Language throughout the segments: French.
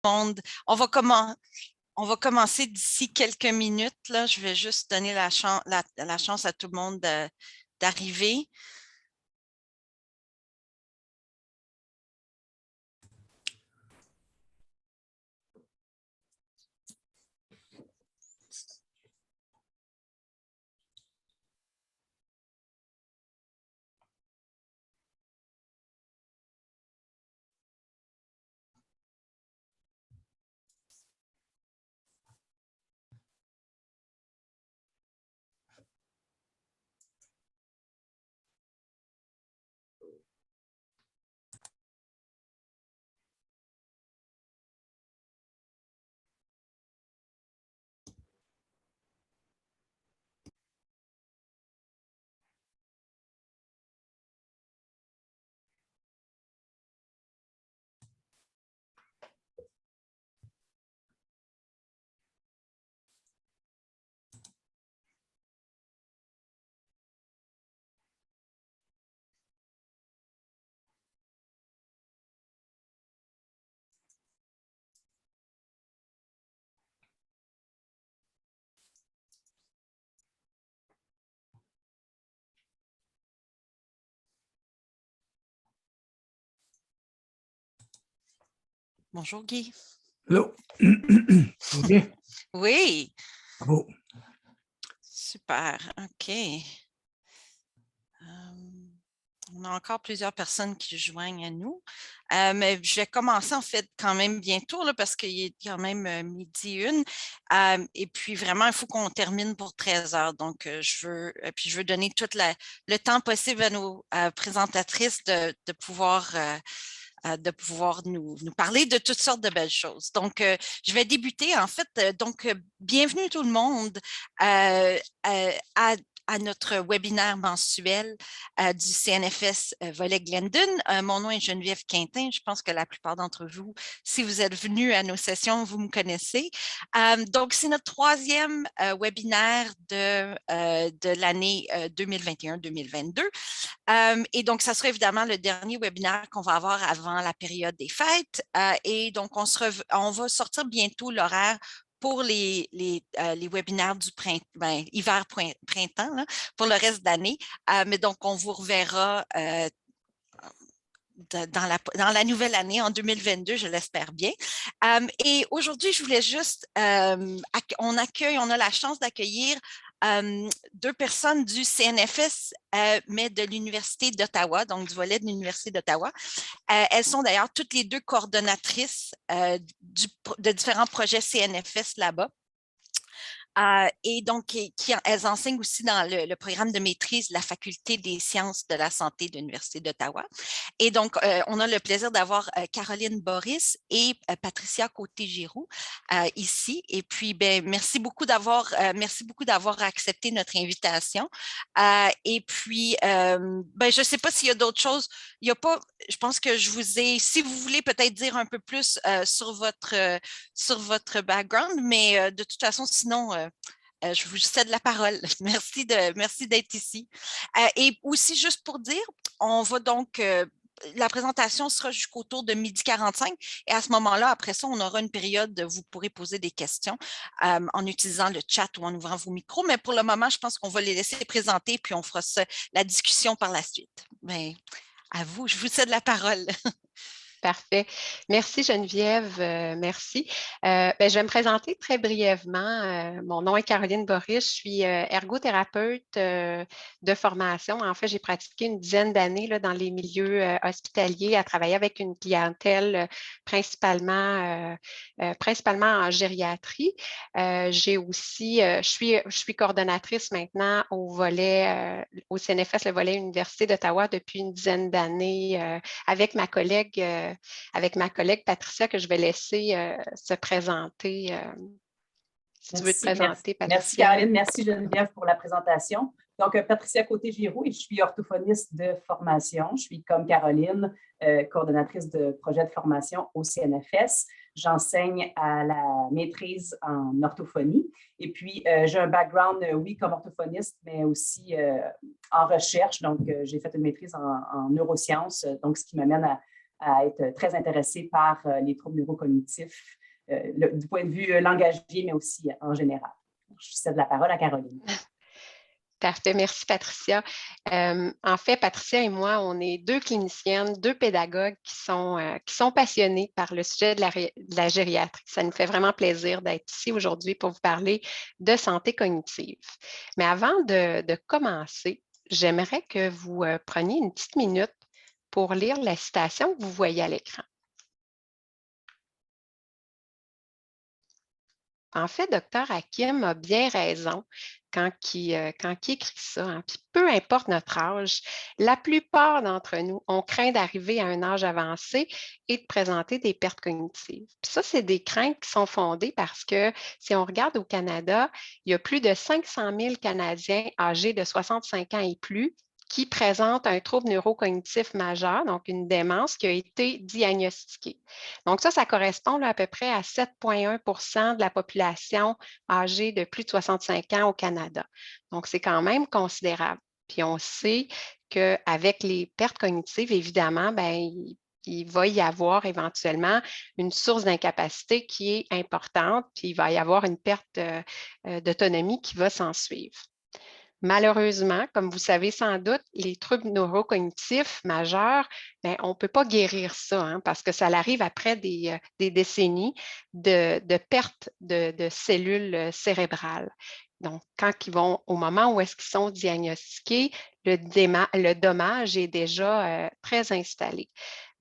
monde. On va commencer d'ici quelques minutes. Là. Je vais juste donner la chance à tout le monde d'arriver. Bonjour Guy. Allô? OK. Oui. Bravo. Super. OK. On a encore plusieurs personnes qui joignent à nous. Mais je vais commencer en fait quand même bientôt là, parce qu'il est quand même 12h01. Et puis vraiment, il faut qu'on termine pour 13h. Donc, je veux donner tout le temps possible à nos présentatrices de pouvoir nous parler de toutes sortes de belles choses. Donc, je vais débuter en fait. Bienvenue tout le monde à notre webinaire mensuel du CNFS Volet Glendon. Mon nom est Geneviève Quintin. Je pense que la plupart d'entre vous, si vous êtes venus à nos sessions, vous me connaissez. Donc, c'est notre troisième webinaire de l'année 2021-2022. Et donc, ça sera évidemment le dernier webinaire qu'on va avoir avant la période des fêtes. Et donc, on va sortir bientôt l'horaire pour les webinaires du hiver-printemps pour le reste de l'année. Mais donc, on vous reverra dans la nouvelle année, en 2022, je l'espère bien. Et aujourd'hui, je voulais juste, on a la chance d'accueillir deux personnes du CNFS, mais de l'Université d'Ottawa, donc du volet de l'Université d'Ottawa. Elles sont d'ailleurs toutes les deux coordonnatrices de différents projets CNFS là-bas. Et donc, elles enseignent aussi dans le programme de maîtrise de la Faculté des sciences de la santé de l'Université d'Ottawa. Et donc, on a le plaisir d'avoir Caroline Boris et Patricia Côté-Giroux ici. Et puis, merci beaucoup d'avoir accepté notre invitation. Et puis, je ne sais pas s'il y a d'autres choses. Il y a pas, je pense que je vous ai, si vous voulez peut-être dire un peu plus sur votre background, mais de toute façon, sinon, je vous cède la parole. Merci d'être ici. Et aussi, juste pour dire, on va donc, la présentation sera jusqu'au tour de 12h45 et à ce moment-là, après ça, on aura une période où vous pourrez poser des questions en utilisant le chat ou en ouvrant vos micros. Mais pour le moment, je pense qu'on va les laisser présenter puis on fera la discussion par la suite. Mais à vous, je vous cède la parole. Parfait. Merci Geneviève, merci. Je vais me présenter très brièvement. Mon nom est Caroline Boris, je suis ergothérapeute de formation. En fait, j'ai pratiqué une dizaine d'années dans les milieux hospitaliers à travailler avec une clientèle principalement en gériatrie. J'ai aussi, je suis coordonnatrice maintenant au CNFS, le volet Université d'Ottawa depuis une dizaine d'années avec ma collègue Patricia, que je vais laisser se présenter. Si tu veux te présenter, Patricia. Merci Caroline, merci Geneviève pour la présentation. Donc, Patricia Côté-Giroux et je suis orthophoniste de formation. Je suis comme Caroline, coordonnatrice de projet de formation au CNFS. J'enseigne à la maîtrise en orthophonie. Et puis, j'ai un background, oui, comme orthophoniste, mais aussi en recherche. Donc, j'ai fait une maîtrise en neurosciences, donc ce qui m'amène à être très intéressée par les troubles neurocognitifs du point de vue langagier, mais aussi en général. Je cède la parole à Caroline. Parfait, merci Patricia. En fait, Patricia et moi, on est deux cliniciennes, deux pédagogues qui sont passionnés par le sujet de la gériatrie. Ça nous fait vraiment plaisir d'être ici aujourd'hui pour vous parler de santé cognitive. Mais avant de commencer, j'aimerais que vous preniez une petite minute pour lire la citation que vous voyez à l'écran. En fait, Dr. Hakim a bien raison quand il écrit ça. Hein. Puis peu importe notre âge, la plupart d'entre nous ont craint d'arriver à un âge avancé et de présenter des pertes cognitives. Puis ça, c'est des craintes qui sont fondées parce que si on regarde au Canada, il y a plus de 500 000 Canadiens âgés de 65 ans et plus qui présentent un trouble neurocognitif majeur, donc une démence qui a été diagnostiquée. Donc ça correspond là, à peu près à 7,1 % de la population âgée de plus de 65 ans au Canada. Donc c'est quand même considérable. Puis on sait qu'avec les pertes cognitives, évidemment, bien, il va y avoir éventuellement une source d'incapacité qui est importante, puis il va y avoir une perte d'autonomie qui va s'en suivre. Malheureusement, comme vous savez sans doute, les troubles neurocognitifs majeurs, bien, on ne peut pas guérir ça hein, parce que ça arrive après des décennies de perte de cellules cérébrales. Donc, quand ils vont, au moment où est-ce qu'ils sont diagnostiqués, le dommage est déjà très installé.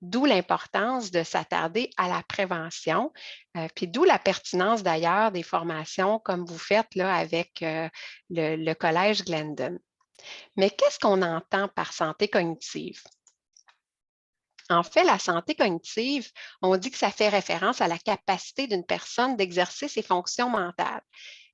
D'où l'importance de s'attarder à la prévention, puis d'où la pertinence d'ailleurs des formations comme vous faites là, avec le Collège Glendon. Mais qu'est-ce qu'on entend par santé cognitive? En fait, la santé cognitive, on dit que ça fait référence à la capacité d'une personne d'exercer ses fonctions mentales.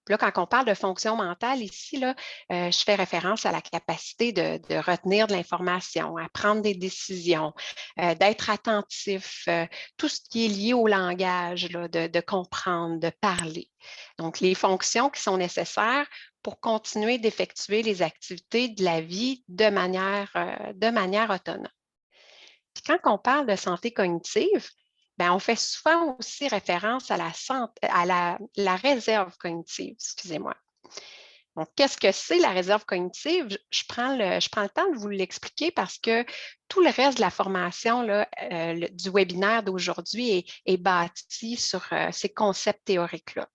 Puis là, quand on parle de fonction mentale ici, là, je fais référence à la capacité de retenir de l'information, à prendre des décisions, d'être attentif, tout ce qui est lié au langage, là, de comprendre, de parler. Donc, les fonctions qui sont nécessaires pour continuer d'effectuer les activités de la vie de manière autonome. Puis quand on parle de santé cognitive, bien, on fait souvent aussi référence à la réserve cognitive, excusez-moi. Donc, qu'est-ce que c'est la réserve cognitive? Je prends le temps de vous l'expliquer parce que tout le reste de la formation là, du webinaire d'aujourd'hui est bâti sur ces concepts théoriques-là.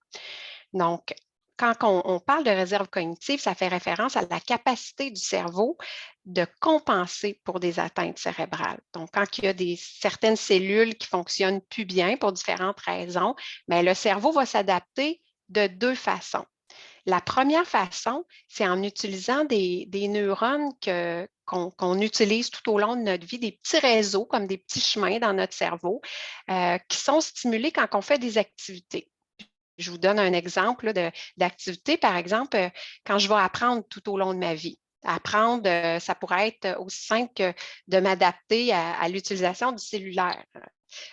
Donc, quand on parle de réserve cognitive, ça fait référence à la capacité du cerveau de compenser pour des atteintes cérébrales. Donc, quand il y a certaines cellules qui ne fonctionnent plus bien pour différentes raisons, bien, le cerveau va s'adapter de deux façons. La première façon, c'est en utilisant des neurones qu'on utilise tout au long de notre vie, des petits réseaux comme des petits chemins dans notre cerveau qui sont stimulés quand on fait des activités. Je vous donne un exemple d'activité, par exemple, quand je vais apprendre tout au long de ma vie. Apprendre, ça pourrait être aussi simple que de m'adapter à l'utilisation du cellulaire.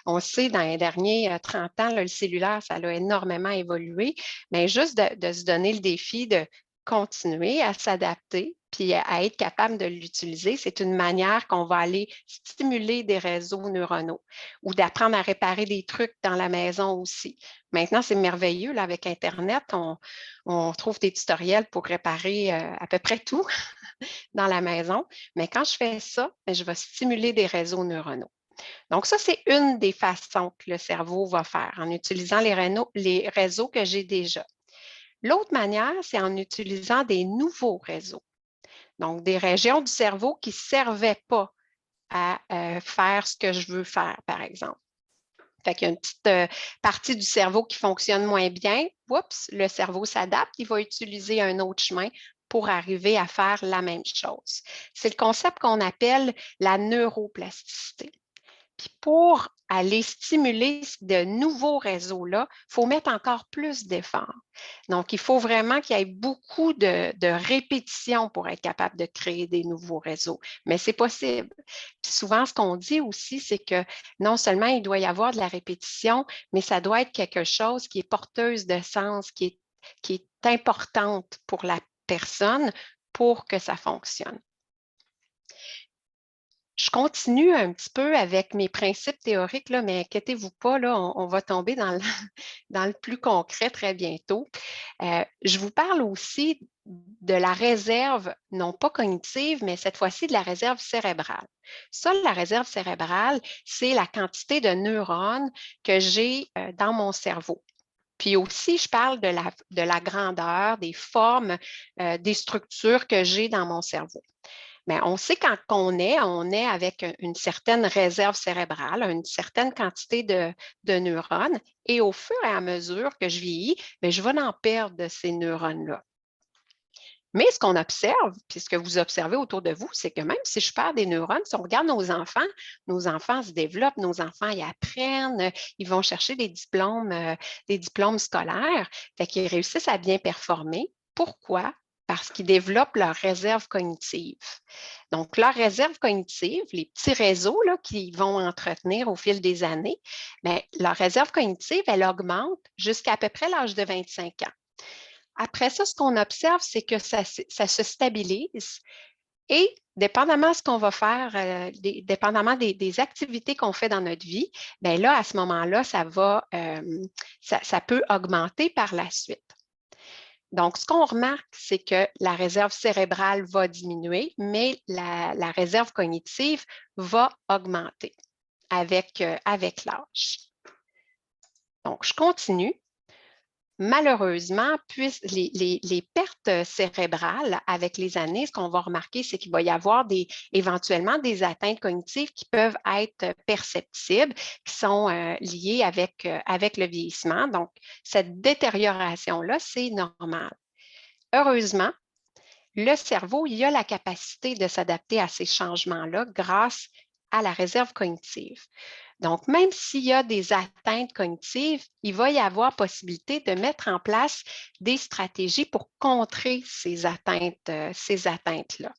On sait, dans les derniers 30 ans, là, le cellulaire, ça a énormément évolué, mais juste de se donner le défi de continuer à s'adapter puis à être capable de l'utiliser, c'est une manière qu'on va aller stimuler des réseaux neuronaux ou d'apprendre à réparer des trucs dans la maison aussi. Maintenant, c'est merveilleux, là, avec Internet, on trouve des tutoriels pour réparer à peu près tout dans la maison, mais quand je fais ça, je vais stimuler des réseaux neuronaux. Donc, ça, c'est une des façons que le cerveau va faire en utilisant les réseaux que j'ai déjà. L'autre manière, c'est en utilisant des nouveaux réseaux. Donc, des régions du cerveau qui ne servaient pas à faire ce que je veux faire, par exemple. Fait qu'il y a une petite partie du cerveau qui fonctionne moins bien. Oups, le cerveau s'adapte, il va utiliser un autre chemin pour arriver à faire la même chose. C'est le concept qu'on appelle la neuroplasticité. Puis pour aller stimuler de nouveaux réseaux-là, il faut mettre encore plus d'efforts. Donc, il faut vraiment qu'il y ait beaucoup de répétitions pour être capable de créer des nouveaux réseaux. Mais c'est possible. Puis souvent, ce qu'on dit aussi, c'est que non seulement il doit y avoir de la répétition, mais ça doit être quelque chose qui est porteuse de sens, qui est importante pour la personne pour que ça fonctionne. Je continue un petit peu avec mes principes théoriques, là, mais inquiétez-vous pas, là, on va tomber dans le, dans le plus concret très bientôt. Je vous parle aussi de la réserve, non pas cognitive, mais cette fois-ci de la réserve cérébrale. Ça, la réserve cérébrale, c'est la quantité de neurones que j'ai dans mon cerveau. Puis aussi, je parle de la grandeur, des formes, des structures que j'ai dans mon cerveau. Mais on sait quand on est avec une certaine réserve cérébrale, une certaine quantité de neurones, et au fur et à mesure que je vieillis, bien, je vais en perdre de ces neurones-là. Mais ce qu'on observe, puis ce que vous observez autour de vous, c'est que même si je perds des neurones, si on regarde nos enfants se développent, nos enfants y apprennent, ils vont chercher des diplômes scolaires, fait qu'ils réussissent à bien performer. Pourquoi? Parce qu'ils développent leur réserve cognitive. Donc, leur réserve cognitive, les petits réseaux là, qu'ils vont entretenir au fil des années, bien, leur réserve cognitive, elle augmente jusqu'à peu près l'âge de 25 ans. Après ça, ce qu'on observe, c'est que ça se stabilise et dépendamment de ce qu'on va faire, dépendamment des activités qu'on fait dans notre vie, bien là, à ce moment-là, ça peut augmenter par la suite. Donc, ce qu'on remarque, c'est que la réserve cérébrale va diminuer, mais la réserve cognitive va augmenter avec l'âge. Donc, je continue. Malheureusement, les pertes cérébrales avec les années, ce qu'on va remarquer, c'est qu'il va y avoir éventuellement des atteintes cognitives qui peuvent être perceptibles, qui sont liées avec le vieillissement. Donc, cette détérioration-là, c'est normal. Heureusement, le cerveau, il a la capacité de s'adapter à ces changements-là grâce à la réserve cognitive. Donc, même s'il y a des atteintes cognitives, il va y avoir possibilité de mettre en place des stratégies pour contrer ces atteintes-là.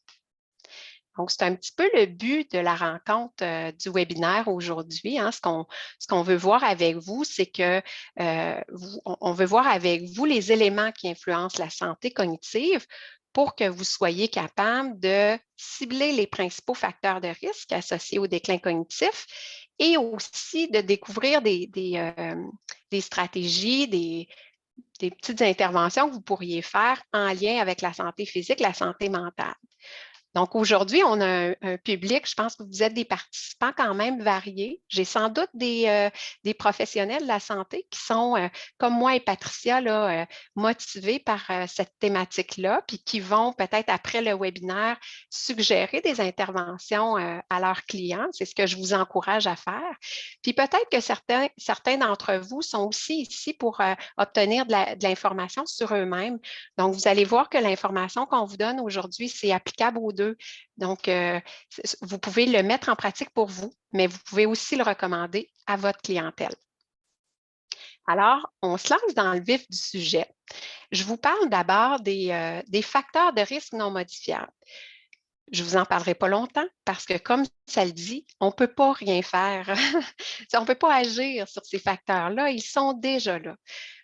Donc, c'est un petit peu le but de la rencontre du webinaire aujourd'hui. Hein. Ce qu'on veut voir avec vous, c'est que on veut voir avec vous les éléments qui influencent la santé cognitive pour que vous soyez capable de cibler les principaux facteurs de risque associés au déclin cognitif et aussi de découvrir des stratégies, des petites interventions que vous pourriez faire en lien avec la santé physique, la santé mentale. Donc, aujourd'hui, on a un public, je pense que vous êtes des participants quand même variés. J'ai sans doute des professionnels de la santé qui sont, comme moi et Patricia, là, motivés par cette thématique-là, puis qui vont peut-être après le webinaire suggérer des interventions à leurs clients. C'est ce que je vous encourage à faire. Puis peut-être que certains d'entre vous sont aussi ici pour obtenir de l'information sur eux-mêmes. Donc, vous allez voir que l'information qu'on vous donne aujourd'hui, c'est applicable aux deux. Donc, vous pouvez le mettre en pratique pour vous, mais vous pouvez aussi le recommander à votre clientèle. Alors, on se lance dans le vif du sujet. Je vous parle d'abord des facteurs de risque non modifiables. Je ne vous en parlerai pas longtemps parce que, comme ça le dit, on ne peut pas rien faire. On ne peut pas agir sur ces facteurs-là. Ils sont déjà là.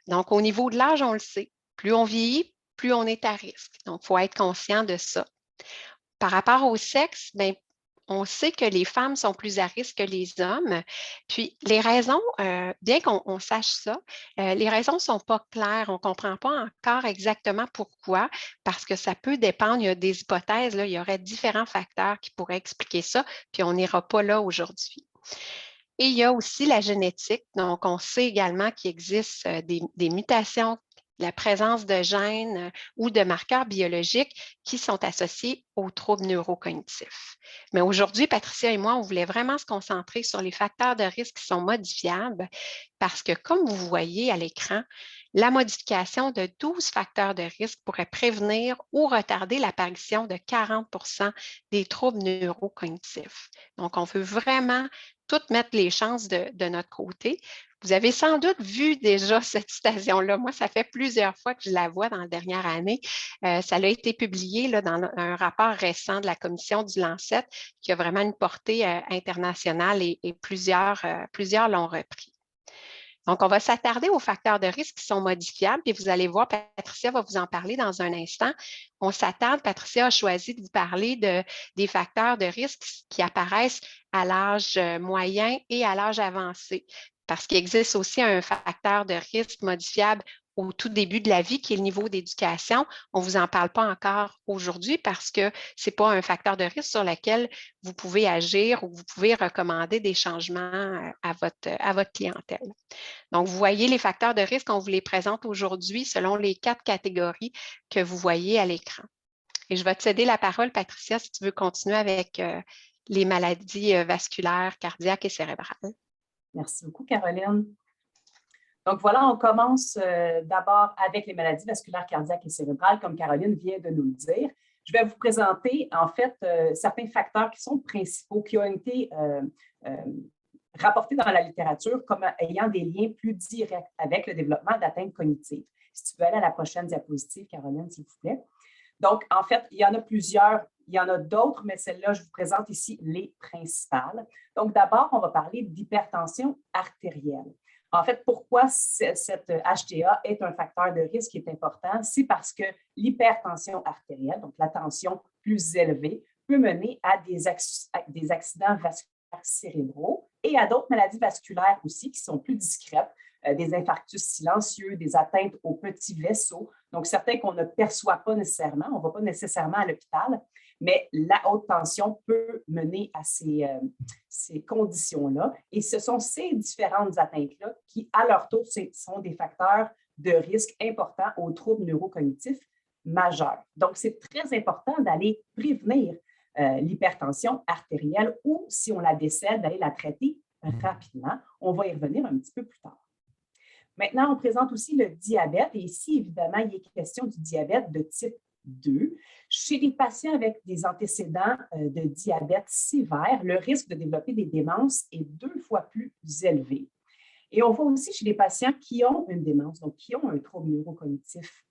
Donc, au niveau de l'âge, on le sait. Plus on vieillit, plus on est à risque. Donc, il faut être conscient de ça. Par rapport au sexe, bien, on sait que les femmes sont plus à risque que les hommes. Puis, les raisons, bien qu'on sache ça, les raisons ne sont pas claires. On ne comprend pas encore exactement pourquoi, parce que ça peut dépendre. Il y a des hypothèses, là, il y aurait différents facteurs qui pourraient expliquer ça, puis on n'ira pas là aujourd'hui. Et il y a aussi la génétique. Donc, on sait également qu'il existe des mutations, la présence de gènes ou de marqueurs biologiques qui sont associés aux troubles neurocognitifs. Mais aujourd'hui, Patricia et moi, on voulait vraiment se concentrer sur les facteurs de risque qui sont modifiables parce que, comme vous voyez à l'écran, la modification de 12 facteurs de risque pourrait prévenir ou retarder l'apparition de 40% des troubles neurocognitifs. Donc, on veut vraiment toutes mettre les chances de notre côté. Vous avez sans doute vu déjà cette citation-là. Moi, ça fait plusieurs fois que je la vois dans la dernière année. Ça a été publié là, dans un rapport récent de la commission du Lancet qui a vraiment une portée internationale et plusieurs l'ont repris. Donc, on va s'attarder aux facteurs de risque qui sont modifiables, puis vous allez voir, Patricia va vous en parler dans un instant. On s'attarde, Patricia a choisi de vous parler des facteurs de risque qui apparaissent à l'âge moyen et à l'âge avancé, parce qu'il existe aussi un facteur de risque modifiable au tout début de la vie, qui est le niveau d'éducation. On ne vous en parle pas encore aujourd'hui parce que ce n'est pas un facteur de risque sur lequel vous pouvez agir ou vous pouvez recommander des changements à votre clientèle. Donc, vous voyez les facteurs de risque, on vous les présente aujourd'hui selon les 4 catégories que vous voyez à l'écran. Et je vais te céder la parole, Patricia, si tu veux continuer avec les maladies vasculaires, cardiaques et cérébrales. Merci beaucoup, Caroline. Donc voilà, on commence d'abord avec les maladies vasculaires, cardiaques et cérébrales, comme Caroline vient de nous le dire. Je vais vous présenter en fait certains facteurs qui sont principaux, qui ont été rapportés dans la littérature comme ayant des liens plus directs avec le développement d'atteintes cognitives. Si tu peux aller à la prochaine diapositive, Caroline, s'il vous plaît. Donc, en fait, il y en a plusieurs, il y en a d'autres, mais celle-là, je vous présente ici les principales. Donc, d'abord, on va parler d'hypertension artérielle. En fait, pourquoi cette HTA est un facteur de risque qui est important? C'est parce que l'hypertension artérielle, donc la tension plus élevée, peut mener à des accidents vasculaires cérébraux et à d'autres maladies vasculaires aussi qui sont plus discrètes, des infarctus silencieux, des atteintes aux petits vaisseaux, donc certains qu'on ne perçoit pas nécessairement, on ne va pas nécessairement à l'hôpital, mais la haute tension peut mener à ces conditions-là. Et ce sont ces différentes atteintes-là qui, à leur tour, sont des facteurs de risque importants aux troubles neurocognitifs majeurs. Donc, c'est très important d'aller prévenir l'hypertension artérielle ou, si on la décèle, d'aller la traiter rapidement. On va y revenir un petit peu plus tard. Maintenant, on présente aussi le diabète. Et ici, évidemment, il est question du diabète de type 2. Chez les patients avec des antécédents de diabète sévère, le risque de développer des démences est 2 fois plus élevé. Et on voit aussi chez les patients qui ont une démence, donc qui ont un trouble neurocognitif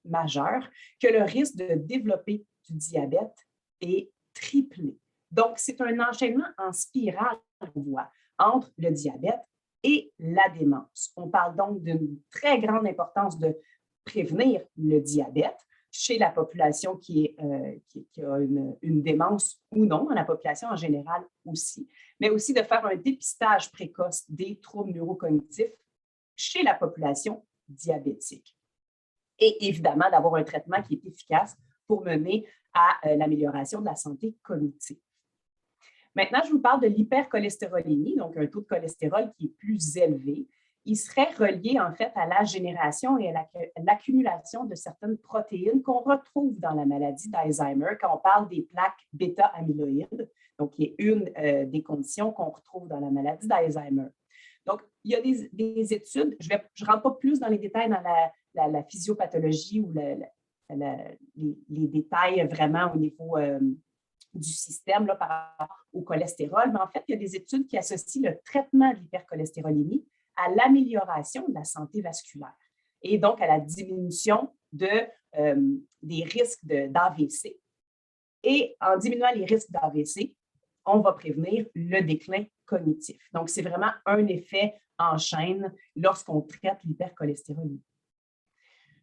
majeur, que le risque de développer du diabète est triplé. Donc, c'est un enchaînement en spirale, on voit, entre le diabète et la démence. On parle donc d'une très grande importance de prévenir le diabète chez la population qui a une démence ou non, dans la population en général aussi, mais aussi de faire un dépistage précoce des troubles neurocognitifs chez la population diabétique. Et évidemment, d'avoir un traitement qui est efficace pour mener à l'amélioration de la santé cognitive. Maintenant, je vous parle de l'hypercholestérolémie, donc un taux de cholestérol qui est plus élevé. Il serait relié en fait à la génération et à l'accumulation de certaines protéines qu'on retrouve dans la maladie d'Alzheimer quand on parle des plaques bêta-amyloïdes, donc qui est une des conditions qu'on retrouve dans la maladie d'Alzheimer. Donc, il y a des études, je ne rentre pas plus dans les détails dans la physiopathologie ou les détails vraiment au niveau du système là, par rapport au cholestérol, mais en fait, il y a des études qui associent le traitement de l'hypercholestérolémie à l'amélioration de la santé vasculaire et donc à la diminution des risques d'AVC. Et en diminuant les risques d'AVC, on va prévenir le déclin cognitif. Donc, c'est vraiment un effet en chaîne lorsqu'on traite l'hypercholestérolémie.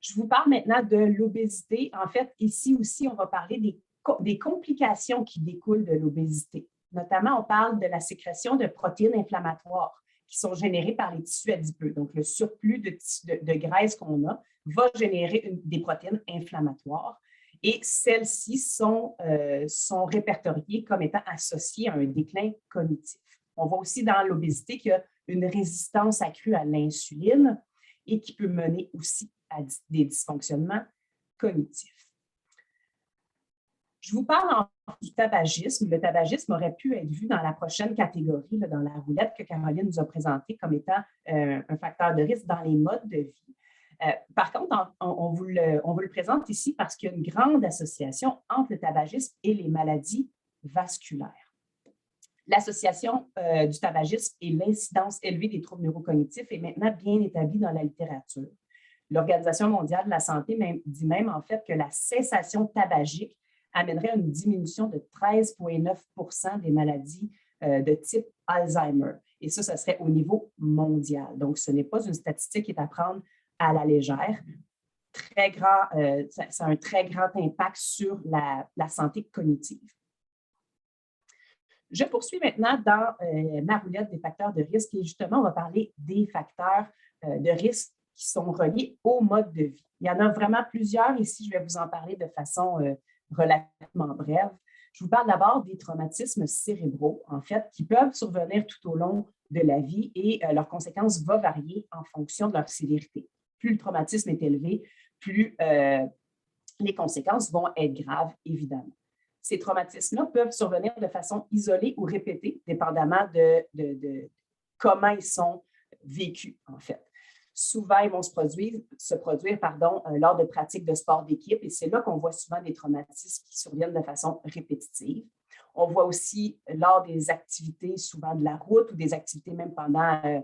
Je vous parle maintenant de l'obésité. En fait, ici aussi, on va parler des complications qui découlent de l'obésité. Notamment, on parle de la sécrétion de protéines inflammatoires qui sont générées par les tissus adipeux. Donc, le surplus de graisse qu'on a va générer des protéines inflammatoires et celles-ci sont répertoriées comme étant associées à un déclin cognitif. On voit aussi dans l'obésité qu'il y a une résistance accrue à l'insuline et qui peut mener aussi à des dysfonctionnements cognitifs. Je vous parle du tabagisme. Le tabagisme aurait pu être vu dans la prochaine catégorie, là, dans la roulette que Caroline nous a présentée comme étant un facteur de risque dans les modes de vie. Par contre, on vous le présente ici parce qu'il y a une grande association entre le tabagisme et les maladies vasculaires. L'association du tabagisme et l'incidence élevée des troubles neurocognitifs est maintenant bien établie dans la littérature. L'Organisation mondiale de la santé dit même en fait que la cessation tabagique amènerait une diminution de 13,9% des maladies de type Alzheimer. Et ça serait au niveau mondial. Donc, ce n'est pas une statistique qui est à prendre à la légère. Ça a un très grand impact sur la santé cognitive. Je poursuis maintenant dans ma roulette des facteurs de risque et justement, on va parler des facteurs de risque qui sont reliés au mode de vie. Il y en a vraiment plusieurs. Ici, je vais vous en parler de façon relativement brève. Je vous parle d'abord des traumatismes cérébraux, en fait, qui peuvent survenir tout au long de la vie et leurs conséquences vont varier en fonction de leur sévérité. Plus le traumatisme est élevé, plus les conséquences vont être graves, évidemment. Ces traumatismes-là peuvent survenir de façon isolée ou répétée, dépendamment de comment ils sont vécus, en fait. Souvent, ils vont se produire lors de pratiques de sport d'équipe et c'est là qu'on voit souvent des traumatismes qui surviennent de façon répétitive. On voit aussi lors des activités, souvent de la route ou des activités même pendant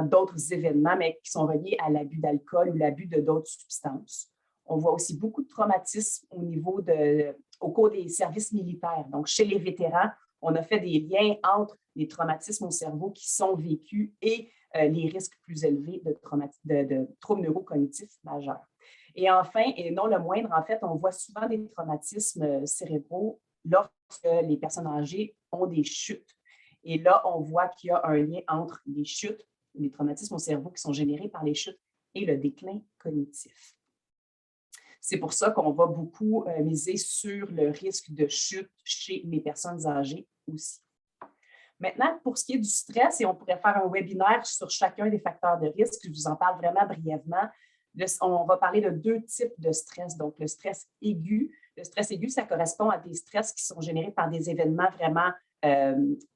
d'autres événements, mais qui sont reliés à l'abus d'alcool ou l'abus de d'autres substances. On voit aussi beaucoup de traumatismes au cours des services militaires. Donc, chez les vétérans, on a fait des liens entre les traumatismes au cerveau qui sont vécus et les risques plus élevés de troubles neurocognitifs majeurs. Et enfin, et non le moindre, en fait, on voit souvent des traumatismes cérébraux lorsque les personnes âgées ont des chutes. Et là, on voit qu'il y a un lien entre les chutes, les traumatismes au cerveau qui sont générés par les chutes et le déclin cognitif. C'est pour ça qu'on va beaucoup miser sur le risque de chute chez les personnes âgées aussi. Maintenant, pour ce qui est du stress, et on pourrait faire un webinaire sur chacun des facteurs de risque, je vous en parle vraiment brièvement. On va parler de 2 types de stress. Donc, le stress aigu. Le stress aigu, ça correspond à des stress qui sont générés par des événements vraiment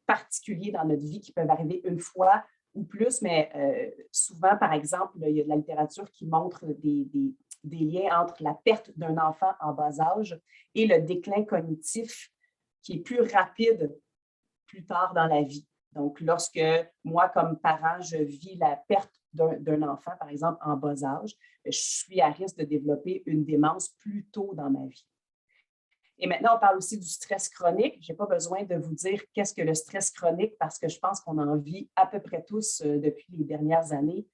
particuliers dans notre vie qui peuvent arriver une fois ou plus, mais souvent, par exemple, il y a de la littérature qui montre des liens entre la perte d'un enfant en bas âge et le déclin cognitif qui est plus rapide plus tard dans la vie. Donc, lorsque moi, comme parent, je vis la perte d'un enfant, par exemple, en bas âge, je suis à risque de développer une démence plus tôt dans ma vie. Et maintenant, on parle aussi du stress chronique. Je n'ai pas besoin de vous dire qu'est-ce que le stress chronique parce que je pense qu'on en vit à peu près tous depuis les dernières années.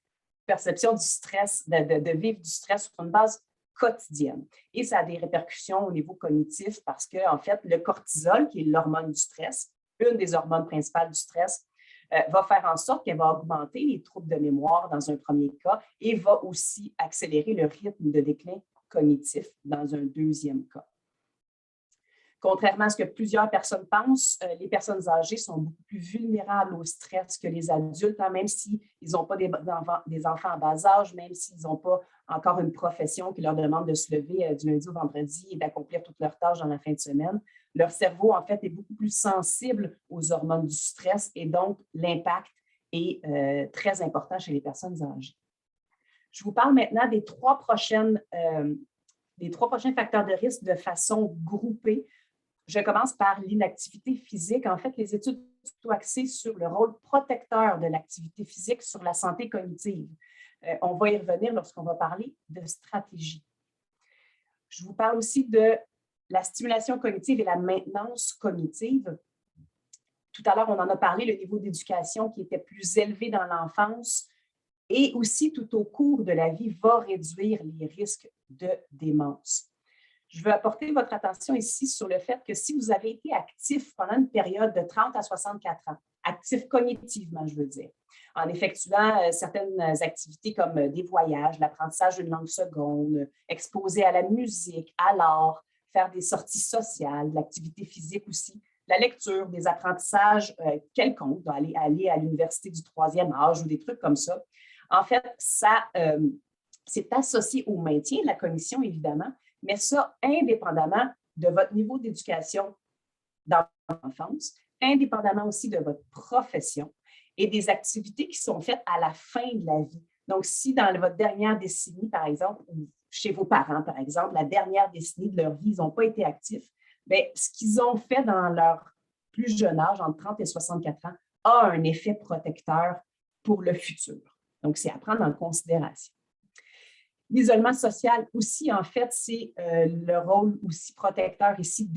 Perception du stress, de vivre du stress sur une base quotidienne. Et ça a des répercussions au niveau cognitif parce que, en fait, le cortisol, qui est l'hormone du stress, une des hormones principales du stress, va faire en sorte qu'elle va augmenter les troubles de mémoire dans un premier cas et va aussi accélérer le rythme de déclin cognitif dans un deuxième cas. Contrairement à ce que plusieurs personnes pensent, les personnes âgées sont beaucoup plus vulnérables au stress que les adultes, hein, même s'ils n'ont pas des enfants en bas âge, même s'ils n'ont pas encore une profession qui leur demande de se lever du lundi au vendredi et d'accomplir toutes leurs tâches dans la fin de semaine. Leur cerveau, en fait, est beaucoup plus sensible aux hormones du stress et donc l'impact est très important chez les personnes âgées. Je vous parle maintenant des 3 prochains facteurs de risque de façon groupée. Je commence par l'inactivité physique. En fait, les études sont plutôt axées sur le rôle protecteur de l'activité physique sur la santé cognitive. On va y revenir lorsqu'on va parler de stratégie. Je vous parle aussi de la stimulation cognitive et la maintenance cognitive. Tout à l'heure, on en a parlé, le niveau d'éducation qui était plus élevé dans l'enfance et aussi tout au cours de la vie va réduire les risques de démence. Je veux apporter votre attention ici sur le fait que si vous avez été actif pendant une période de 30 à 64 ans, actif cognitivement, je veux dire, en effectuant certaines activités comme des voyages, l'apprentissage d'une langue seconde, exposé à la musique, à l'art, faire des sorties sociales, de l'activité physique aussi, la lecture, des apprentissages quelconques, aller à l'université du 3e âge ou des trucs comme ça. En fait, c'est associé au maintien de la cognition, évidemment, mais ça, indépendamment de votre niveau d'éducation dans l'enfance, indépendamment aussi de votre profession et des activités qui sont faites à la fin de la vie. Donc, si dans votre dernière décennie, par exemple, ou chez vos parents, par exemple, la dernière décennie de leur vie, ils n'ont pas été actifs, bien, ce qu'ils ont fait dans leur plus jeune âge, entre 30 et 64 ans, a un effet protecteur pour le futur. Donc, c'est à prendre en considération. L'isolement social aussi, en fait, c'est le rôle aussi protecteur ici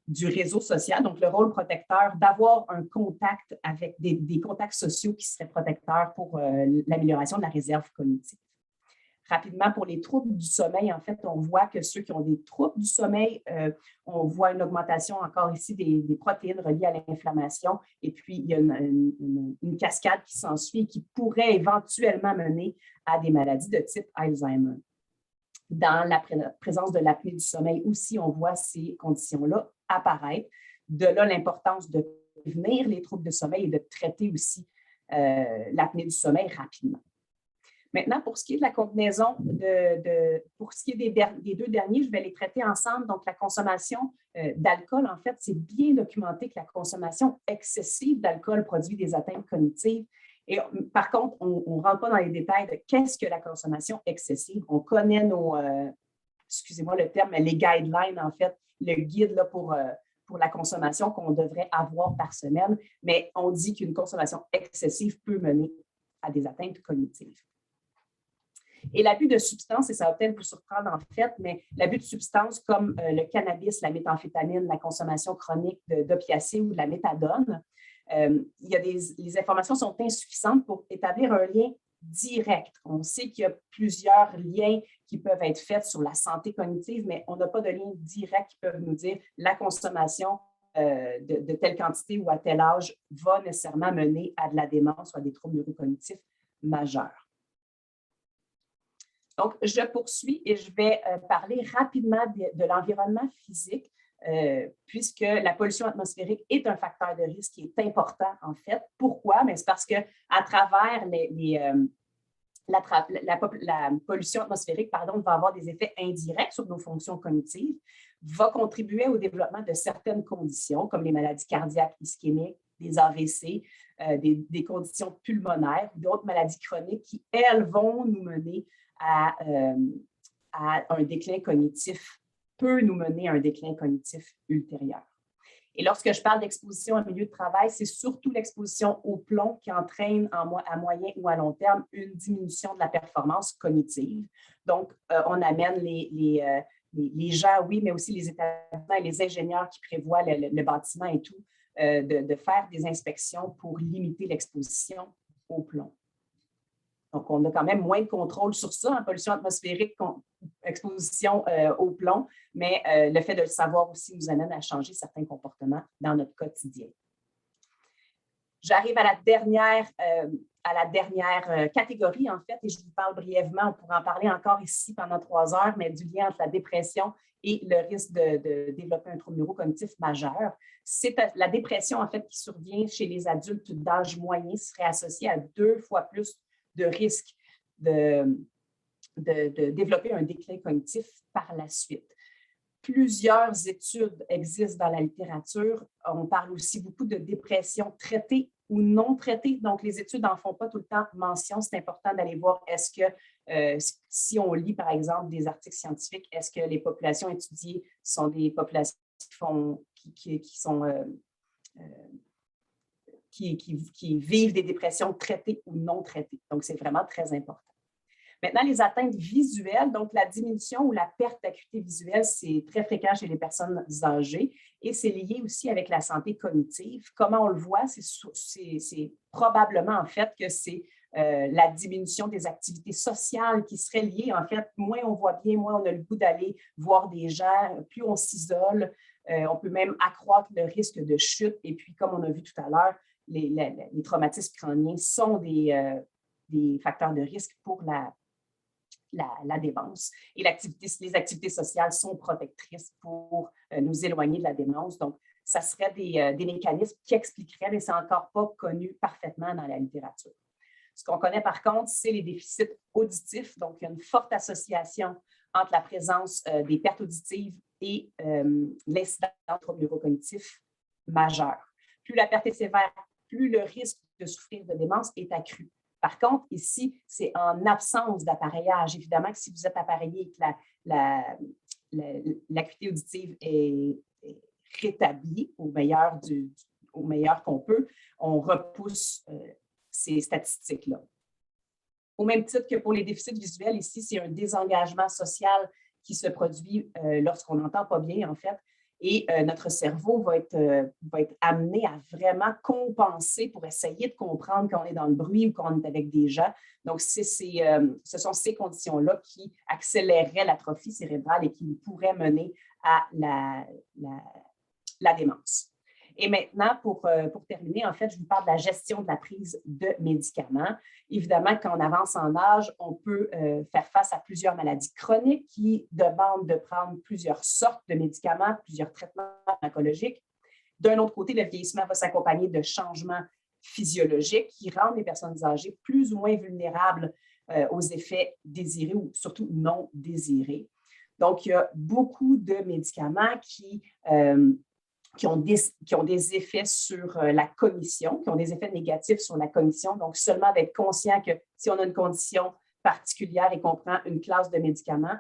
du réseau social, donc le rôle protecteur d'avoir un contact avec des contacts sociaux qui seraient protecteurs pour l'amélioration de la réserve cognitive. Rapidement, pour les troubles du sommeil, en fait, on voit que ceux qui ont des troubles du sommeil, on voit une augmentation encore ici des protéines reliées à l'inflammation. Et puis, il y a une cascade qui s'ensuit et qui pourrait éventuellement mener à des maladies de type Alzheimer. Dans la présence de l'apnée du sommeil aussi, on voit ces conditions-là apparaître. De là, l'importance de prévenir les troubles de sommeil et de traiter aussi l'apnée du sommeil rapidement. Maintenant, pour ce qui est de la combinaison, pour ce qui est des deux derniers, je vais les traiter ensemble. Donc, la consommation d'alcool, en fait, c'est bien documenté que la consommation excessive d'alcool produit des atteintes cognitives. Et par contre, on ne rentre pas dans les détails de qu'est-ce que la consommation excessive. On connaît excusez-moi le terme, mais les guidelines, en fait, le guide là, pour la consommation qu'on devrait avoir par semaine, mais on dit qu'une consommation excessive peut mener à des atteintes cognitives. Et l'abus de substances, et ça va peut-être vous surprendre en fait, mais l'abus de substances comme le cannabis, la méthamphétamine, la consommation chronique d'opiacés ou de la méthadone, les informations sont insuffisantes pour établir un lien direct. On sait qu'il y a plusieurs liens qui peuvent être faits sur la santé cognitive, mais on n'a pas de lien direct qui peuvent nous dire la consommation de telle quantité ou à tel âge va nécessairement mener à de la démence ou à des troubles neurocognitifs majeurs. Donc, je poursuis et je vais parler rapidement de l'environnement physique, puisque la pollution atmosphérique est un facteur de risque qui est important, en fait. Pourquoi? C'est parce qu'à travers la pollution atmosphérique, va avoir des effets indirects sur nos fonctions cognitives, va contribuer au développement de certaines conditions, comme les maladies cardiaques ischémiques, des AVC, des conditions pulmonaires ou d'autres maladies chroniques qui, elles, vont nous mener à un déclin cognitif, peut nous mener à un déclin cognitif ultérieur. Et lorsque je parle d'exposition en milieu de travail, c'est surtout l'exposition au plomb qui entraîne à moyen ou à long terme une diminution de la performance cognitive. Donc, on amène les gens, oui, mais aussi les établissements et les ingénieurs qui prévoient le bâtiment et tout, de faire des inspections pour limiter l'exposition au plomb. Donc, on a quand même moins de contrôle sur ça en pollution atmosphérique, exposition au plomb, mais le fait de le savoir aussi nous amène à changer certains comportements dans notre quotidien. J'arrive à la dernière catégorie, en fait, et je vous parle brièvement, on pourrait en parler encore ici pendant 3 heures, mais du lien entre la dépression et le risque de développer un trouble neurocognitif majeur. C'est la dépression, en fait, qui survient chez les adultes d'âge moyen serait associée à 2 fois plus de risque de développer un déclin cognitif par la suite. Plusieurs études existent dans la littérature. On parle aussi beaucoup de dépression traitée ou non traitée. Donc, les études n'en font pas tout le temps mention. C'est important d'aller voir est-ce que, si on lit, par exemple, des articles scientifiques, est-ce que les populations étudiées sont des populations qui vivent des dépressions traitées ou non traitées. Donc, c'est vraiment très important. Maintenant, les atteintes visuelles, donc la diminution ou la perte d'acuité visuelle, c'est très fréquent chez les personnes âgées et c'est lié aussi avec la santé cognitive. Comment on le voit? C'est probablement en fait que c'est la diminution des activités sociales qui serait liée. En fait, moins on voit bien, moins on a le goût d'aller voir des gens, plus on s'isole. On peut même accroître le risque de chute. Et puis, comme on a vu tout à l'heure, les traumatismes crâniens sont des facteurs de risque pour la démence. Et les activités sociales sont protectrices pour nous éloigner de la démence. Donc, ça serait des mécanismes qui expliqueraient, mais ce n'est encore pas connu parfaitement dans la littérature. Ce qu'on connaît par contre, c'est les déficits auditifs. Donc, il y a une forte association entre la présence des pertes auditives et l'incidence de troubles neurocognitifs majeurs. Plus la perte est sévère, plus le risque de souffrir de démence est accru. Par contre, ici, c'est en absence d'appareillage. Évidemment que si vous êtes appareillé et que l'acuité auditive est rétablie au meilleur qu'on peut, on repousse ces statistiques-là. Au même titre que pour les déficits visuels, ici, c'est un désengagement social qui se produit lorsqu'on n'entend pas bien, en fait. Et notre cerveau va être amené à vraiment compenser pour essayer de comprendre quand on est dans le bruit ou quand on est avec des gens. Donc, ce sont ces conditions-là qui accéléreraient l'atrophie cérébrale et qui pourraient mener à la démence. Et maintenant, pour terminer, en fait, je vous parle de la gestion de la prise de médicaments. Évidemment, quand on avance en âge, on peut faire face à plusieurs maladies chroniques qui demandent de prendre plusieurs sortes de médicaments, plusieurs traitements pharmacologiques. D'un autre côté, le vieillissement va s'accompagner de changements physiologiques qui rendent les personnes âgées plus ou moins vulnérables aux effets désirés ou surtout non désirés. Donc, il y a beaucoup de médicaments qui ont des effets sur la cognition, qui ont des effets négatifs sur la cognition. Donc, seulement d'être conscient que si on a une condition particulière et qu'on prend une classe de médicaments,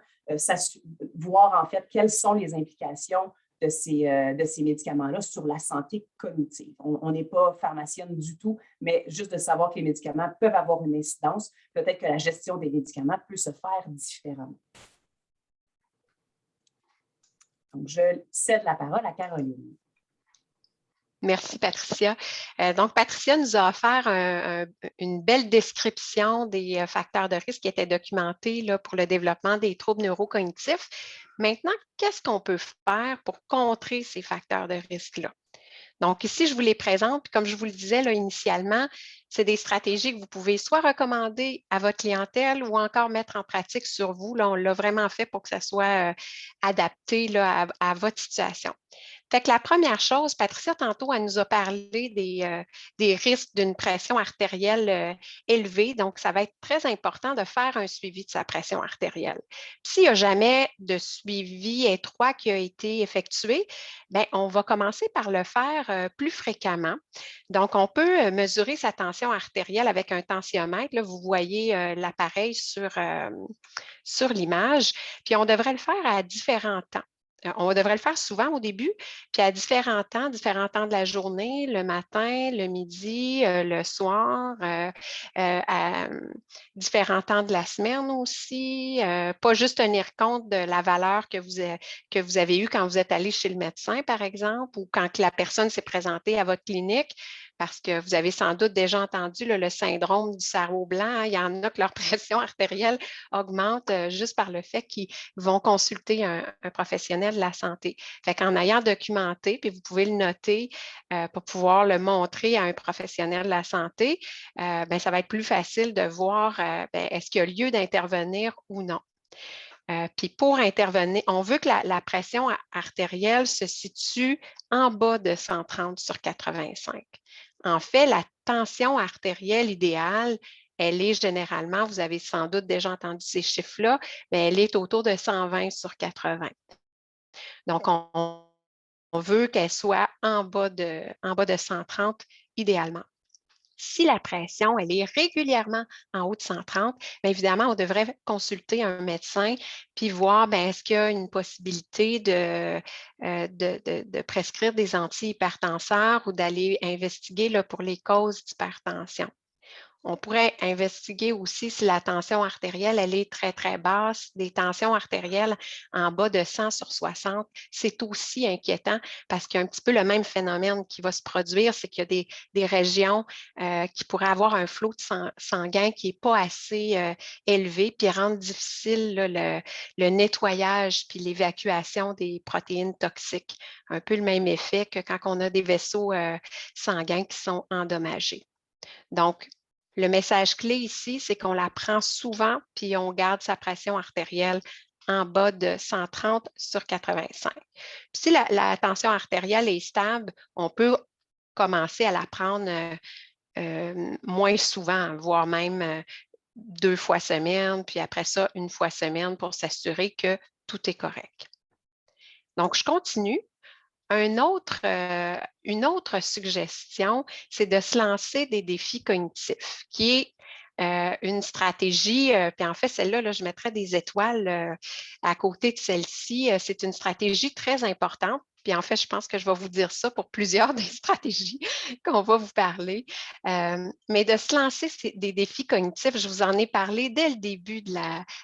voir en fait quelles sont les implications de ces médicaments-là sur la santé cognitive. On n'est pas pharmacienne du tout, mais juste de savoir que les médicaments peuvent avoir une incidence, peut-être que la gestion des médicaments peut se faire différemment. Donc, je cède la parole à Caroline. Merci, Patricia. Donc, Patricia nous a offert une belle description des facteurs de risque qui étaient documentés là, pour le développement des troubles neurocognitifs. Maintenant, qu'est-ce qu'on peut faire pour contrer ces facteurs de risque-là? Donc, ici, je vous les présente. Puis comme je vous le disais là, initialement, c'est des stratégies que vous pouvez soit recommander à votre clientèle ou encore mettre en pratique sur vous. Là, on l'a vraiment fait pour que ça soit adapté là, à votre situation. Fait que la première chose, Patricia, tantôt, elle nous a parlé des risques d'une pression artérielle élevée. Donc, ça va être très important de faire un suivi de sa pression artérielle. Puis, s'il n'y a jamais de suivi étroit qui a été effectué, bien, on va commencer par le faire plus fréquemment. Donc, on peut mesurer sa tension artérielle avec un tensiomètre. Là, vous voyez l'appareil sur l'image. Puis, on devrait le faire à différents temps. On devrait le faire souvent au début, puis à différents temps de la journée, le matin, le midi, le soir, à différents temps de la semaine aussi. Pas juste tenir compte de la valeur que vous avez eue quand vous êtes allé chez le médecin, par exemple, ou quand la personne s'est présentée à votre clinique, parce que vous avez sans doute déjà entendu là, le syndrome du sarrau blanc. Hein. Il y en a que leur pression artérielle augmente juste par le fait qu'ils vont consulter un professionnel de la santé. Fait qu'en ayant documenté, puis vous pouvez le noter pour pouvoir le montrer à un professionnel de la santé, bien, ça va être plus facile de voir bien, est-ce qu'il y a lieu d'intervenir ou non. Puis pour intervenir, on veut que la pression artérielle se situe en bas de 130 sur 85. En fait, la tension artérielle idéale, elle est généralement, vous avez sans doute déjà entendu ces chiffres-là, mais elle est autour de 120 sur 80. Donc, on veut qu'elle soit en bas de 130 idéalement. Si la pression, elle est régulièrement en haut de 130, bien évidemment, on devrait consulter un médecin puis voir bien, est-ce qu'il y a une possibilité de prescrire des antihypertenseurs ou d'aller investiguer là, pour les causes d'hypertension. On pourrait investiguer aussi si la tension artérielle, elle est très, très basse. Des tensions artérielles en bas de 100 sur 60, c'est aussi inquiétant parce qu'il y a un petit peu le même phénomène qui va se produire, c'est qu'il y a des régions qui pourraient avoir un flot de sanguin qui n'est pas assez élevé, puis rendre difficile là, le nettoyage puis l'évacuation des protéines toxiques. Un peu le même effet que quand on a des vaisseaux sanguins qui sont endommagés. Donc, le message clé ici, c'est qu'on la prend souvent, puis on garde sa pression artérielle en bas de 130 sur 85. Puis si la tension artérielle est stable, on peut commencer à la prendre moins souvent, voire même 2 fois semaine, puis après ça, 1 fois semaine pour s'assurer que tout est correct. Donc, je continue. Une autre suggestion, c'est de se lancer des défis cognitifs, qui est une stratégie, puis en fait, celle-là, là, je mettrais des étoiles à côté de celle-ci. C'est une stratégie très importante Puis en fait, je pense que je vais vous dire ça pour plusieurs des stratégies qu'on va vous parler. Mais de se lancer des défis cognitifs, je vous en ai parlé dès le début de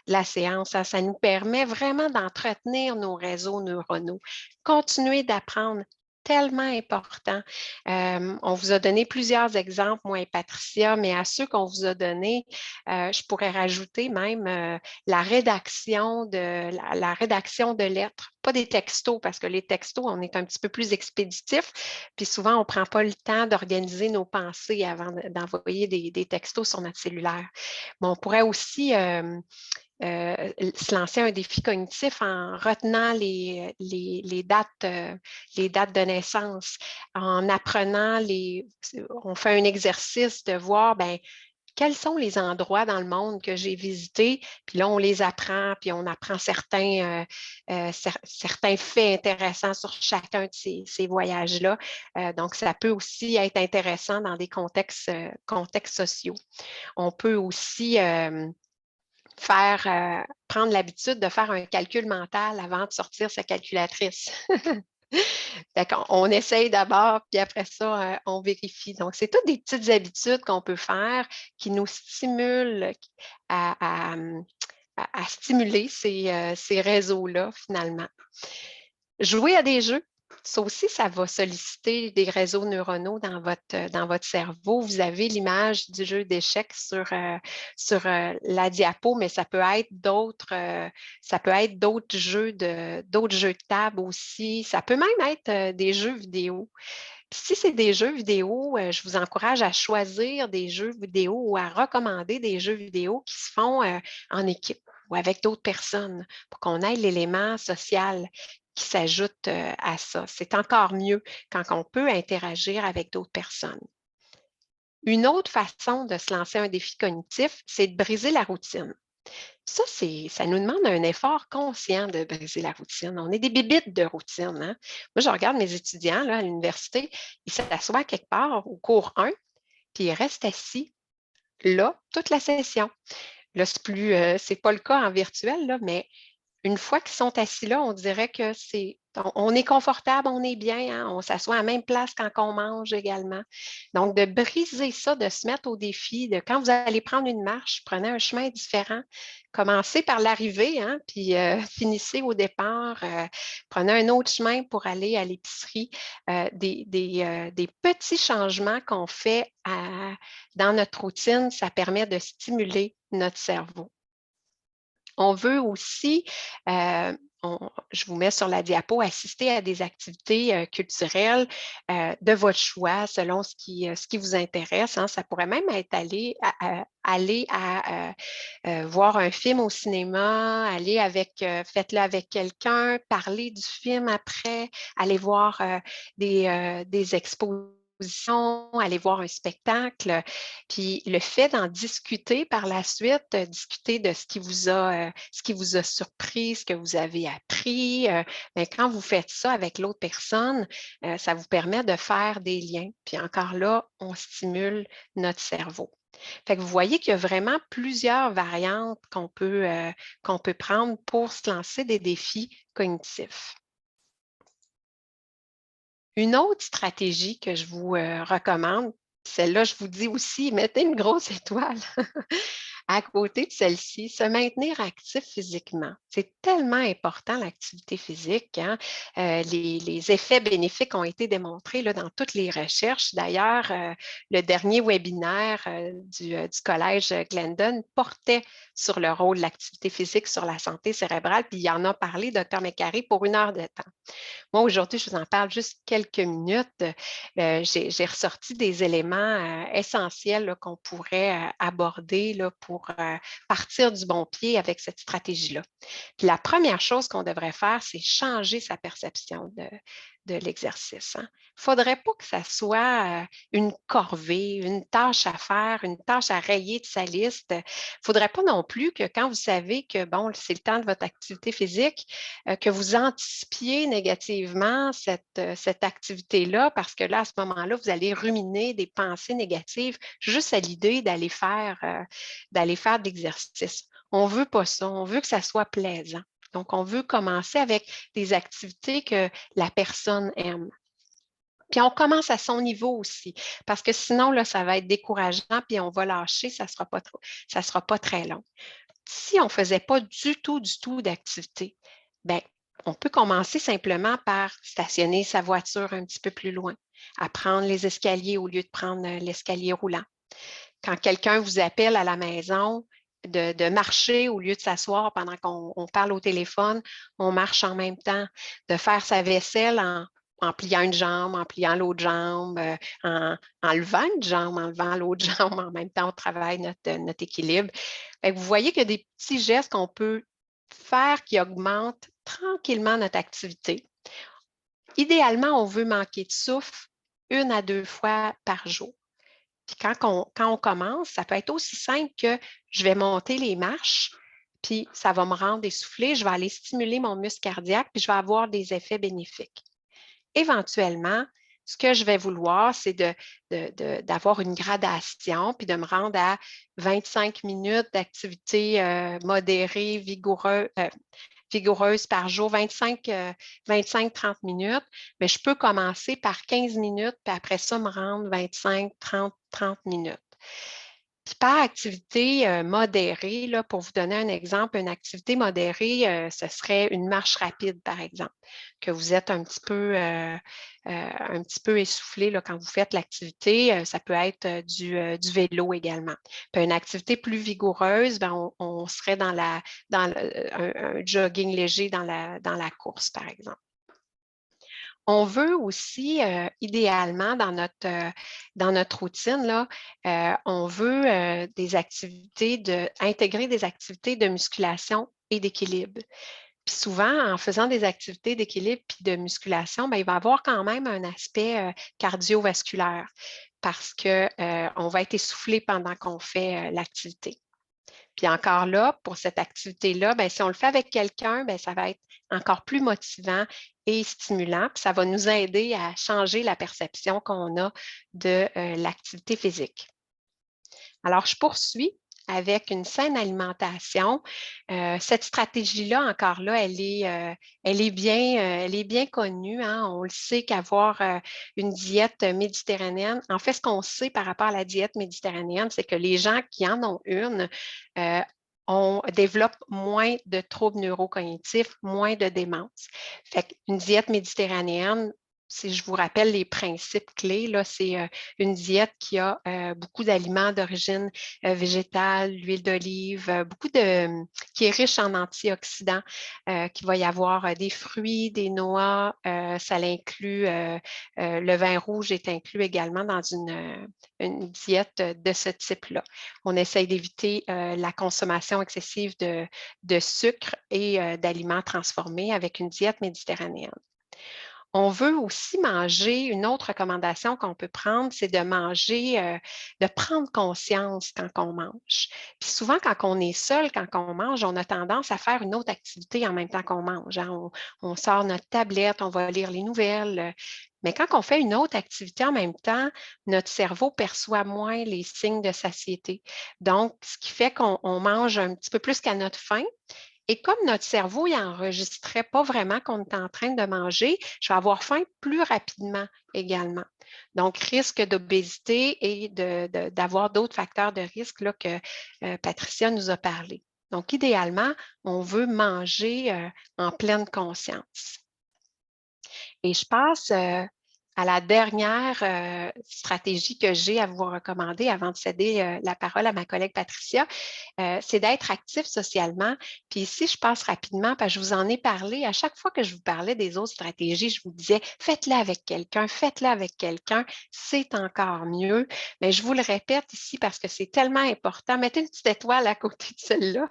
la séance. Hein. Ça nous permet vraiment d'entretenir nos réseaux neuronaux, continuer d'apprendre. Tellement important. On vous a donné plusieurs exemples, moi et Patricia, mais à ceux qu'on vous a donnés, je pourrais rajouter même la rédaction de lettres, pas des textos, parce que les textos, on est un petit peu plus expéditif, puis souvent, on ne prend pas le temps d'organiser nos pensées avant d'envoyer des textos sur notre cellulaire. Mais on pourrait aussi se lancer un défi cognitif en retenant les dates de naissance, en apprenant on fait un exercice de voir, ben, quels sont les endroits dans le monde que j'ai visités, puis là, on les apprend, puis on apprend certains faits intéressants sur chacun de ces voyages-là. Donc, ça peut aussi être intéressant dans des contextes sociaux. On peut aussi prendre l'habitude de faire un calcul mental avant de sortir sa calculatrice. On essaye d'abord, puis après ça, on vérifie. Donc, c'est toutes des petites habitudes qu'on peut faire qui nous stimulent à stimuler ces réseaux-là, finalement. Jouer à des jeux. Ça aussi, ça va solliciter des réseaux neuronaux dans votre cerveau. Vous avez l'image du jeu d'échecs sur la diapo, mais ça peut être d'autres jeux de table aussi. Ça peut même être des jeux vidéo. Puis si c'est des jeux vidéo, je vous encourage à choisir des jeux vidéo ou à recommander des jeux vidéo qui se font en équipe ou avec d'autres personnes pour qu'on ait l'élément social qui s'ajoute à ça. C'est encore mieux quand on peut interagir avec d'autres personnes. Une autre façon de se lancer un défi cognitif, c'est de briser la routine. Ça nous demande un effort conscient de briser la routine. On est des bébites de routine. Hein? Moi, je regarde mes étudiants là, à l'université, ils s'assoient quelque part au cours 1, puis ils restent assis là toute la session. Là, c'est pas le cas en virtuel, là, mais une fois qu'ils sont assis là, on dirait que on est confortable, on est bien, hein? On s'assoit à la même place quand on mange également. Donc, de briser ça, de se mettre au défi, de quand vous allez prendre une marche, prenez un chemin différent. Commencez par l'arrivée, hein? Puis finissez au départ. Prenez un autre chemin pour aller à l'épicerie. Des petits changements qu'on fait dans notre routine, ça permet de stimuler notre cerveau. On veut aussi, je vous mets sur la diapo, assister à des activités culturelles de votre choix selon ce qui vous intéresse. Hein. Ça pourrait même être aller voir un film au cinéma, faites-le avec quelqu'un, parler du film après, aller voir des expositions, aller voir un spectacle, puis le fait d'en discuter par la suite, discuter de ce qui vous a surpris, ce que vous avez appris, bien, quand vous faites ça avec l'autre personne, ça vous permet de faire des liens. Puis encore là, on stimule notre cerveau. Fait que vous voyez qu'il y a vraiment plusieurs variantes qu'on peut prendre pour se lancer des défis cognitifs. Une autre stratégie que je vous recommande, celle-là, je vous dis aussi, mettez une grosse étoile à côté de celle-ci, se maintenir actif physiquement. C'est tellement important, l'activité physique. Hein? Les effets bénéfiques ont été démontrés là, dans toutes les recherches. D'ailleurs, le dernier webinaire du Collège Glendon portait sur le rôle de l'activité physique sur la santé cérébrale, puis il en a parlé, Dr. McCarry, pour 1 heure de temps. Moi, aujourd'hui, je vous en parle juste quelques minutes. J'ai ressorti des éléments essentiels là, qu'on pourrait aborder là, pour partir du bon pied avec cette stratégie-là. Puis la première chose qu'on devrait faire, c'est changer sa perception de l'exercice. Il ne faudrait pas que ça soit une corvée, une tâche à faire, une tâche à rayer de sa liste. Il ne faudrait pas non plus que quand vous savez que bon, c'est le temps de votre activité physique, que vous anticipiez négativement cette activité-là, parce que là, à ce moment-là, vous allez ruminer des pensées négatives juste à l'idée d'aller faire de l'exercice. On ne veut pas ça, on veut que ça soit plaisant. Donc, on veut commencer avec des activités que la personne aime. Puis, on commence à son niveau aussi, parce que sinon, là, ça va être décourageant, puis on va lâcher, ça sera pas très long. Si on ne faisait pas du tout d'activité, bien, on peut commencer simplement par stationner sa voiture un petit peu plus loin, à prendre les escaliers au lieu de prendre l'escalier roulant. Quand quelqu'un vous appelle à la maison, de marcher au lieu de s'asseoir pendant qu'on parle au téléphone, on marche en même temps, de faire sa vaisselle en pliant une jambe, en pliant l'autre jambe, en levant une jambe, en levant l'autre jambe, en même temps, on travaille notre équilibre. Fait que vous voyez qu'il y a des petits gestes qu'on peut faire qui augmentent tranquillement notre activité. Idéalement, on veut manquer de souffle 1 à 2 fois par jour. Puis quand on commence, ça peut être aussi simple que je vais monter les marches, puis ça va me rendre essoufflée, je vais aller stimuler mon muscle cardiaque, puis je vais avoir des effets bénéfiques. Éventuellement, ce que je vais vouloir, c'est d'avoir une gradation, puis de me rendre à 25 minutes d'activité modérée, vigoureuse par jour, 25-30 minutes, mais je peux commencer par 15 minutes, puis après ça, me rendre 25, 30 minutes. Puis par activité modérée, là, pour vous donner un exemple, une activité modérée, ce serait une marche rapide, par exemple, que vous êtes un petit peu essoufflé là, quand vous faites l'activité. Ça peut être du vélo également. Puis une activité plus vigoureuse, ben, on serait dans un jogging léger dans la course, par exemple. On veut aussi, idéalement, dans notre routine, là, on veut intégrer des activités de musculation et d'équilibre. Puis souvent, en faisant des activités d'équilibre et de musculation, bien, il va y avoir quand même un aspect cardiovasculaire parce qu'on va être essoufflé pendant qu'on fait l'activité. Puis encore là, pour cette activité-là, bien, si on le fait avec quelqu'un, bien, ça va être encore plus motivant et stimulant. Puis ça va nous aider à changer la perception qu'on a de l'activité physique. Alors, je poursuis avec une saine alimentation. Cette stratégie-là, encore là, elle est bien connue. Hein? On le sait qu'avoir une diète méditerranéenne, en fait, ce qu'on sait par rapport à la diète méditerranéenne, c'est que les gens qui en ont une on développe moins de troubles neurocognitifs, moins de démence. Fait qu'une diète méditerranéenne, si je vous rappelle les principes clés, là, c'est une diète qui a beaucoup d'aliments d'origine végétale, l'huile d'olive, qui est riche en antioxydants, qu'il va y avoir des fruits, des noix, ça l'inclut, le vin rouge est inclus également dans une diète de ce type-là. On essaye d'éviter la consommation excessive de sucre et d'aliments transformés avec une diète méditerranéenne. On veut aussi manger, une autre recommandation qu'on peut prendre, c'est de manger, de prendre conscience quand on mange. Puis souvent, quand on est seul, quand on mange, on a tendance à faire une autre activité en même temps qu'on mange. Hein. On sort notre tablette, on va lire les nouvelles. Mais quand on fait une autre activité en même temps, notre cerveau perçoit moins les signes de satiété. Donc, ce qui fait qu'on mange un petit peu plus qu'à notre faim. Et comme notre cerveau n'enregistrait pas vraiment qu'on est en train de manger, je vais avoir faim plus rapidement également. Donc, risque d'obésité et d'avoir d'autres facteurs de risque là, que Patricia nous a parlé. Donc, idéalement, on veut manger en pleine conscience. Et je passe à la dernière stratégie que j'ai à vous recommander avant de céder la parole à ma collègue Patricia, c'est d'être actif socialement. Puis ici, je passe rapidement parce que je vous en ai parlé. À chaque fois que je vous parlais des autres stratégies, je vous disais, faites-le avec quelqu'un, c'est encore mieux. Mais je vous le répète ici parce que c'est tellement important. Mettez une petite étoile à côté de celle-là.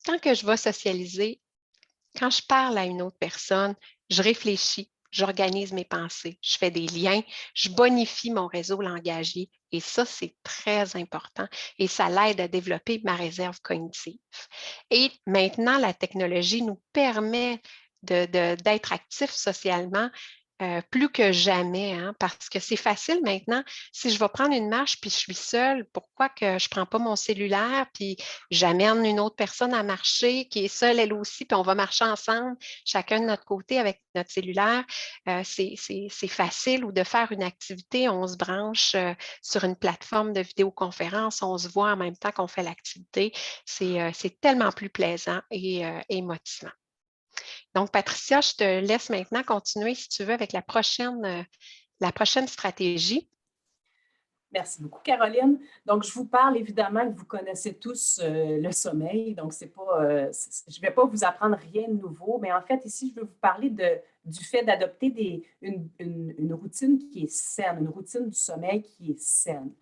Quand que je vais socialiser, quand je parle à une autre personne, je réfléchis, j'organise mes pensées, je fais des liens, je bonifie mon réseau langagier et ça, c'est très important et ça l'aide à développer ma réserve cognitive. Et maintenant, la technologie nous permet d'être actifs socialement plus que jamais, hein, parce que c'est facile maintenant. Si je vais prendre une marche puis je suis seule, pourquoi que je ne prends pas mon cellulaire puis j'amène une autre personne à marcher qui est seule elle aussi, puis on va marcher ensemble, chacun de notre côté avec notre cellulaire. C'est facile ou de faire une activité, on se branche sur une plateforme de vidéoconférence, on se voit en même temps qu'on fait l'activité. C'est tellement plus plaisant et motivant. Donc, Patricia, je te laisse maintenant continuer, si tu veux, avec la prochaine stratégie. Merci beaucoup, Caroline. Donc, je vous parle évidemment que vous connaissez tous le sommeil. Donc, je ne vais pas vous apprendre rien de nouveau, mais en fait, ici, je veux vous parler du fait d'adopter une routine qui est saine, une routine du sommeil qui est saine.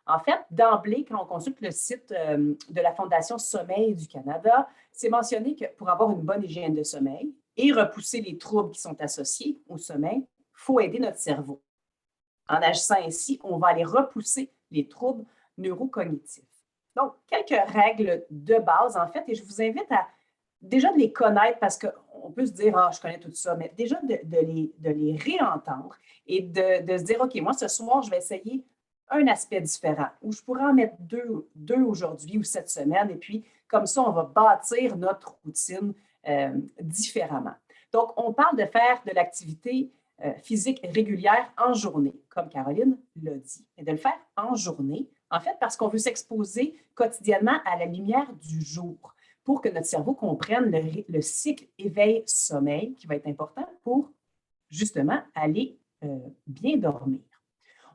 En fait, d'emblée, quand on consulte le site de la Fondation Sommeil du Canada, c'est mentionné que pour avoir une bonne hygiène de sommeil et repousser les troubles qui sont associés au sommeil, il faut aider notre cerveau. En agissant ainsi, on va aller repousser les troubles neurocognitifs. Donc, quelques règles de base, en fait, et je vous invite à déjà de les connaître parce qu'on peut se dire, ah, je connais tout ça, mais déjà de les réentendre et de se dire, OK, moi, ce soir, je vais essayer un aspect différent ou je pourrais en mettre deux aujourd'hui ou cette semaine et puis comme ça, on va bâtir notre routine différemment. Donc, on parle de faire de l'activité physique régulière en journée, comme Caroline l'a dit, et de le faire en journée, en fait, parce qu'on veut s'exposer quotidiennement à la lumière du jour pour que notre cerveau comprenne le cycle éveil-sommeil qui va être important pour justement aller bien dormir.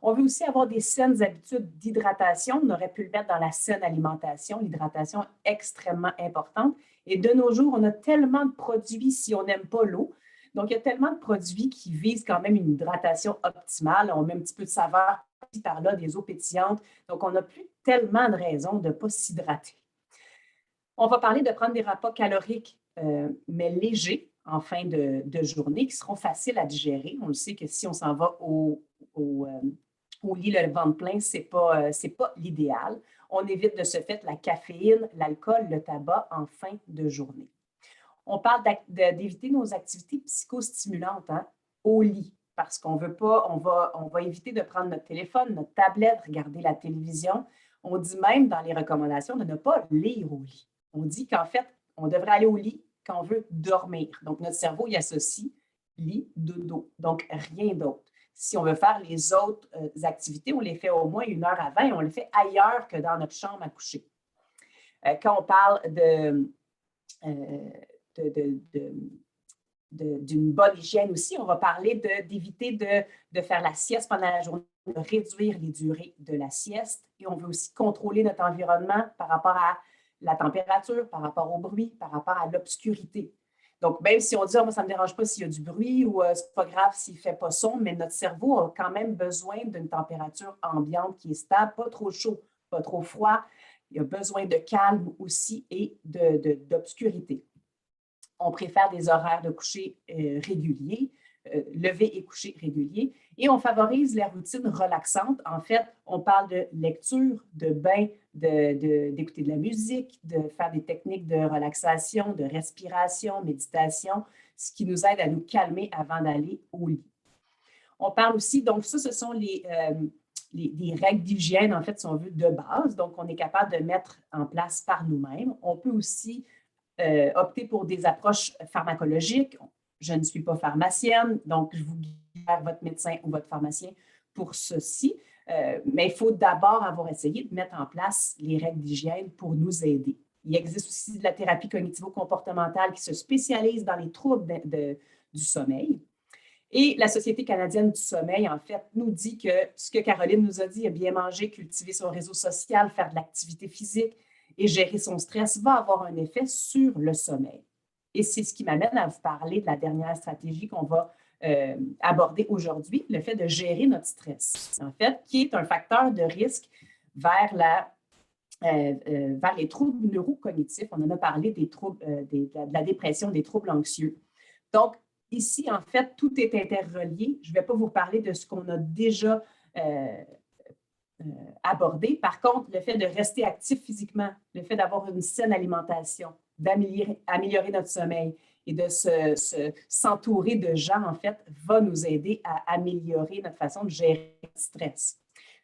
On veut aussi avoir des saines habitudes d'hydratation. On aurait pu le mettre dans la saine alimentation. L'hydratation est extrêmement importante. Et de nos jours, on a tellement de produits si on n'aime pas l'eau. Donc, il y a tellement de produits qui visent quand même une hydratation optimale. On met un petit peu de saveur ici par là, des eaux pétillantes. Donc, on n'a plus tellement de raisons de ne pas s'hydrater. On va parler de prendre des repas caloriques, mais légers en fin de journée, qui seront faciles à digérer. On le sait que si on s'en va au lit le ventre plein, ce n'est pas l'idéal. On évite de ce fait la caféine, l'alcool, le tabac en fin de journée. On parle d'éviter nos activités psychostimulantes au lit parce qu'on veut pas, on va éviter de prendre notre téléphone, notre tablette, regarder la télévision. On dit même dans les recommandations de ne pas lire au lit. On dit qu'en fait, on devrait aller au lit quand on veut dormir. Donc, notre cerveau y associe lit, dodo, donc rien d'autre. Si on veut faire les autres activités, on les fait au moins 1 heure avant et on les fait ailleurs que dans notre chambre à coucher. Quand on parle d'une bonne hygiène aussi, on va parler d'éviter de faire la sieste pendant la journée, de réduire les durées de la sieste. Et on veut aussi contrôler notre environnement par rapport à la température, par rapport au bruit, par rapport à l'obscurité. Donc, même si on dit, moi, ça ne me dérange pas s'il y a du bruit ou c'est pas grave s'il ne fait pas son, mais notre cerveau a quand même besoin d'une température ambiante qui est stable, pas trop chaud, pas trop froid. Il a besoin de calme aussi et d'obscurité. On préfère des horaires de coucher réguliers, lever et coucher réguliers, et on favorise les routines relaxantes. En fait, on parle de lecture, de bain, d'écouter de la musique, de faire des techniques de relaxation, de respiration, méditation, ce qui nous aide à nous calmer avant d'aller au lit. On parle aussi, donc ça, ce sont les règles d'hygiène, en fait, si on veut, de base. Donc, on est capable de mettre en place par nous-mêmes. On peut aussi opter pour des approches pharmacologiques. Je ne suis pas pharmacienne, donc je vous guide vers votre médecin ou votre pharmacien pour ceci. Mais il faut d'abord avoir essayé de mettre en place les règles d'hygiène pour nous aider. Il existe aussi de la thérapie cognitivo-comportementale qui se spécialise dans les troubles du sommeil. Et la Société canadienne du sommeil, en fait, nous dit que ce que Caroline nous a dit, bien manger, cultiver son réseau social, faire de l'activité physique et gérer son stress va avoir un effet sur le sommeil. Et c'est ce qui m'amène à vous parler de la dernière stratégie qu'on va aborder aujourd'hui, le fait de gérer notre stress, en fait, qui est un facteur de risque vers les troubles neurocognitifs. On en a parlé des troubles, de la dépression, des troubles anxieux. Donc, ici, en fait, tout est interrelié. Je ne vais pas vous parler de ce qu'on a déjà abordé. Par contre, le fait de rester actif physiquement, le fait d'avoir une saine alimentation, d'améliorer notre sommeil et de s'entourer de gens, en fait, va nous aider à améliorer notre façon de gérer le stress.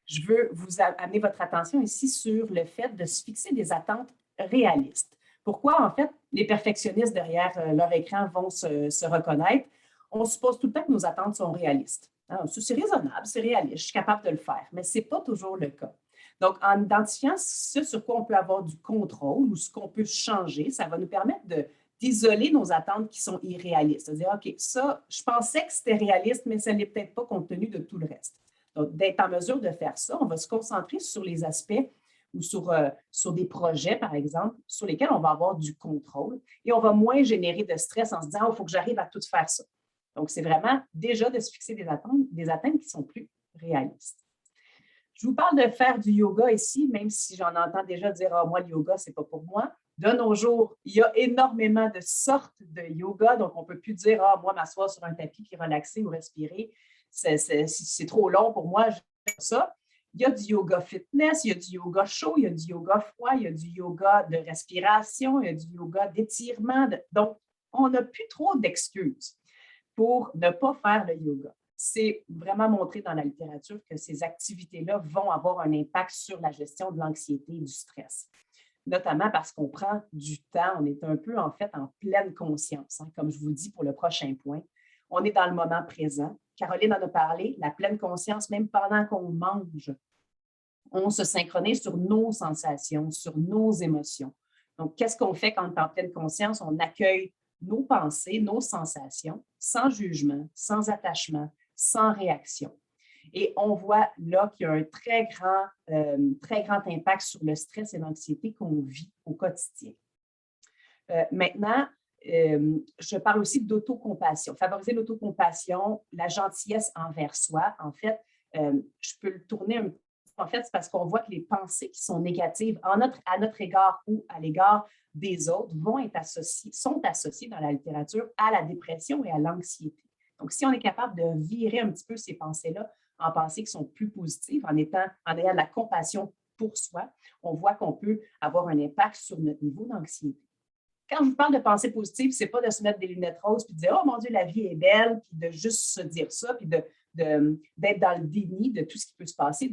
Je veux vous amener votre attention ici sur le fait de se fixer des attentes réalistes. Pourquoi, en fait, les perfectionnistes derrière leur écran vont se reconnaître? On suppose tout le temps que nos attentes sont réalistes. C'est raisonnable, c'est réaliste, je suis capable de le faire, mais ce n'est pas toujours le cas. Donc, en identifiant ce sur quoi on peut avoir du contrôle ou ce qu'on peut changer, ça va nous permettre d'isoler nos attentes qui sont irréalistes. C'est-à-dire, OK, ça, je pensais que c'était réaliste, mais ça ne l'est peut-être pas compte tenu de tout le reste. Donc, d'être en mesure de faire ça, on va se concentrer sur les aspects ou sur des projets, par exemple, sur lesquels on va avoir du contrôle et on va moins générer de stress en se disant, il faut que j'arrive à tout faire ça. Donc, c'est vraiment déjà de se fixer des attentes qui sont plus réalistes. Je vous parle de faire du yoga ici, même si j'en entends déjà dire « Ah, moi, le yoga, ce n'est pas pour moi ». De nos jours, il y a énormément de sortes de yoga, donc on ne peut plus dire « Ah, moi, m'asseoir sur un tapis puis relaxer ou respirer, c'est trop long pour moi, j'aime ça ». Il y a du yoga fitness, il y a du yoga chaud, il y a du yoga froid, il y a du yoga de respiration, il y a du yoga d'étirement. Donc, on n'a plus trop d'excuses pour ne pas faire le yoga. C'est vraiment montré dans la littérature que ces activités-là vont avoir un impact sur la gestion de l'anxiété et du stress, notamment parce qu'on prend du temps, on est un peu en fait en pleine conscience, comme je vous le dis pour le prochain point. On est dans le moment présent. Caroline en a parlé, la pleine conscience, même pendant qu'on mange, on se synchronise sur nos sensations, sur nos émotions. Donc, qu'est-ce qu'on fait quand on est en pleine conscience? On accueille nos pensées, nos sensations, sans jugement, sans attachement, sans réaction. Et on voit là qu'il y a un très grand impact sur le stress et l'anxiété qu'on vit au quotidien. Maintenant, je parle aussi d'autocompassion. Favoriser l'autocompassion, la gentillesse envers soi. En fait, je peux le tourner un peu. En fait, c'est parce qu'on voit que les pensées qui sont négatives à notre égard ou à l'égard des autres sont associées dans la littérature à la dépression et à l'anxiété. Donc, si on est capable de virer un petit peu ces pensées-là en pensées qui sont plus positives, en ayant de la compassion pour soi, on voit qu'on peut avoir un impact sur notre niveau d'anxiété. Quand je vous parle de pensée positive, ce n'est pas de se mettre des lunettes roses et de dire « Oh mon Dieu, la vie est belle », puis de juste se dire ça, puis d'être dans le déni de tout ce qui peut se passer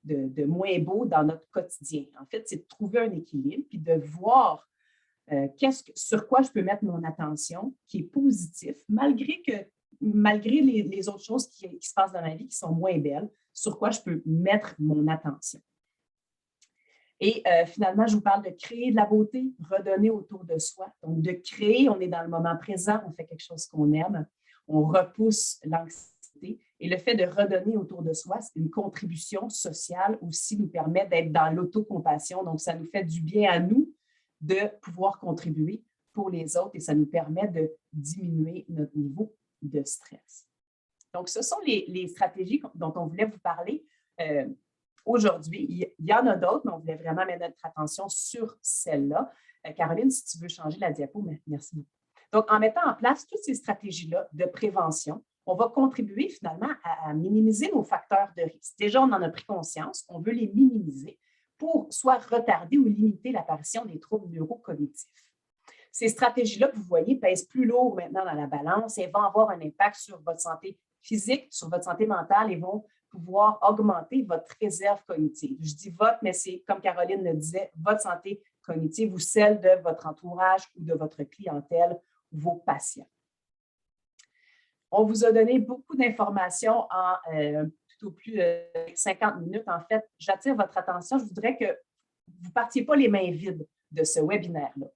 de moins beau dans notre quotidien. En fait, c'est de trouver un équilibre, puis de voir sur quoi je peux mettre mon attention, qui est positif, malgré les autres choses qui se passent dans ma vie qui sont moins belles, sur quoi je peux mettre mon attention. Et finalement, je vous parle de créer de la beauté, redonner autour de soi. Donc, de créer, on est dans le moment présent, on fait quelque chose qu'on aime, on repousse l'anxiété. Et le fait de redonner autour de soi, c'est une contribution sociale aussi nous permet d'être dans l'autocompassion. Donc, ça nous fait du bien à nous de pouvoir contribuer pour les autres et ça nous permet de diminuer notre niveau de stress. Donc, ce sont les stratégies dont on voulait vous parler aujourd'hui. Il y en a d'autres, mais on voulait vraiment mettre notre attention sur celle-là. Caroline, si tu veux changer la diapo, merci beaucoup. Donc, en mettant en place toutes ces stratégies-là de prévention, on va contribuer finalement à minimiser nos facteurs de risque. Déjà, on en a pris conscience, on veut les minimiser pour soit retarder ou limiter l'apparition des troubles neurocognitifs. Ces stratégies-là que vous voyez pèsent plus lourd maintenant dans la balance et vont avoir un impact sur votre santé physique, sur votre santé mentale et vont pouvoir augmenter votre réserve cognitive. Je dis votre, mais c'est comme Caroline le disait, votre santé cognitive ou celle de votre entourage ou de votre clientèle ou vos patients. On vous a donné beaucoup d'informations en plutôt plus de 50 minutes. En fait, j'attire votre attention. Je voudrais que vous ne partiez pas les mains vides de ce webinaire-là.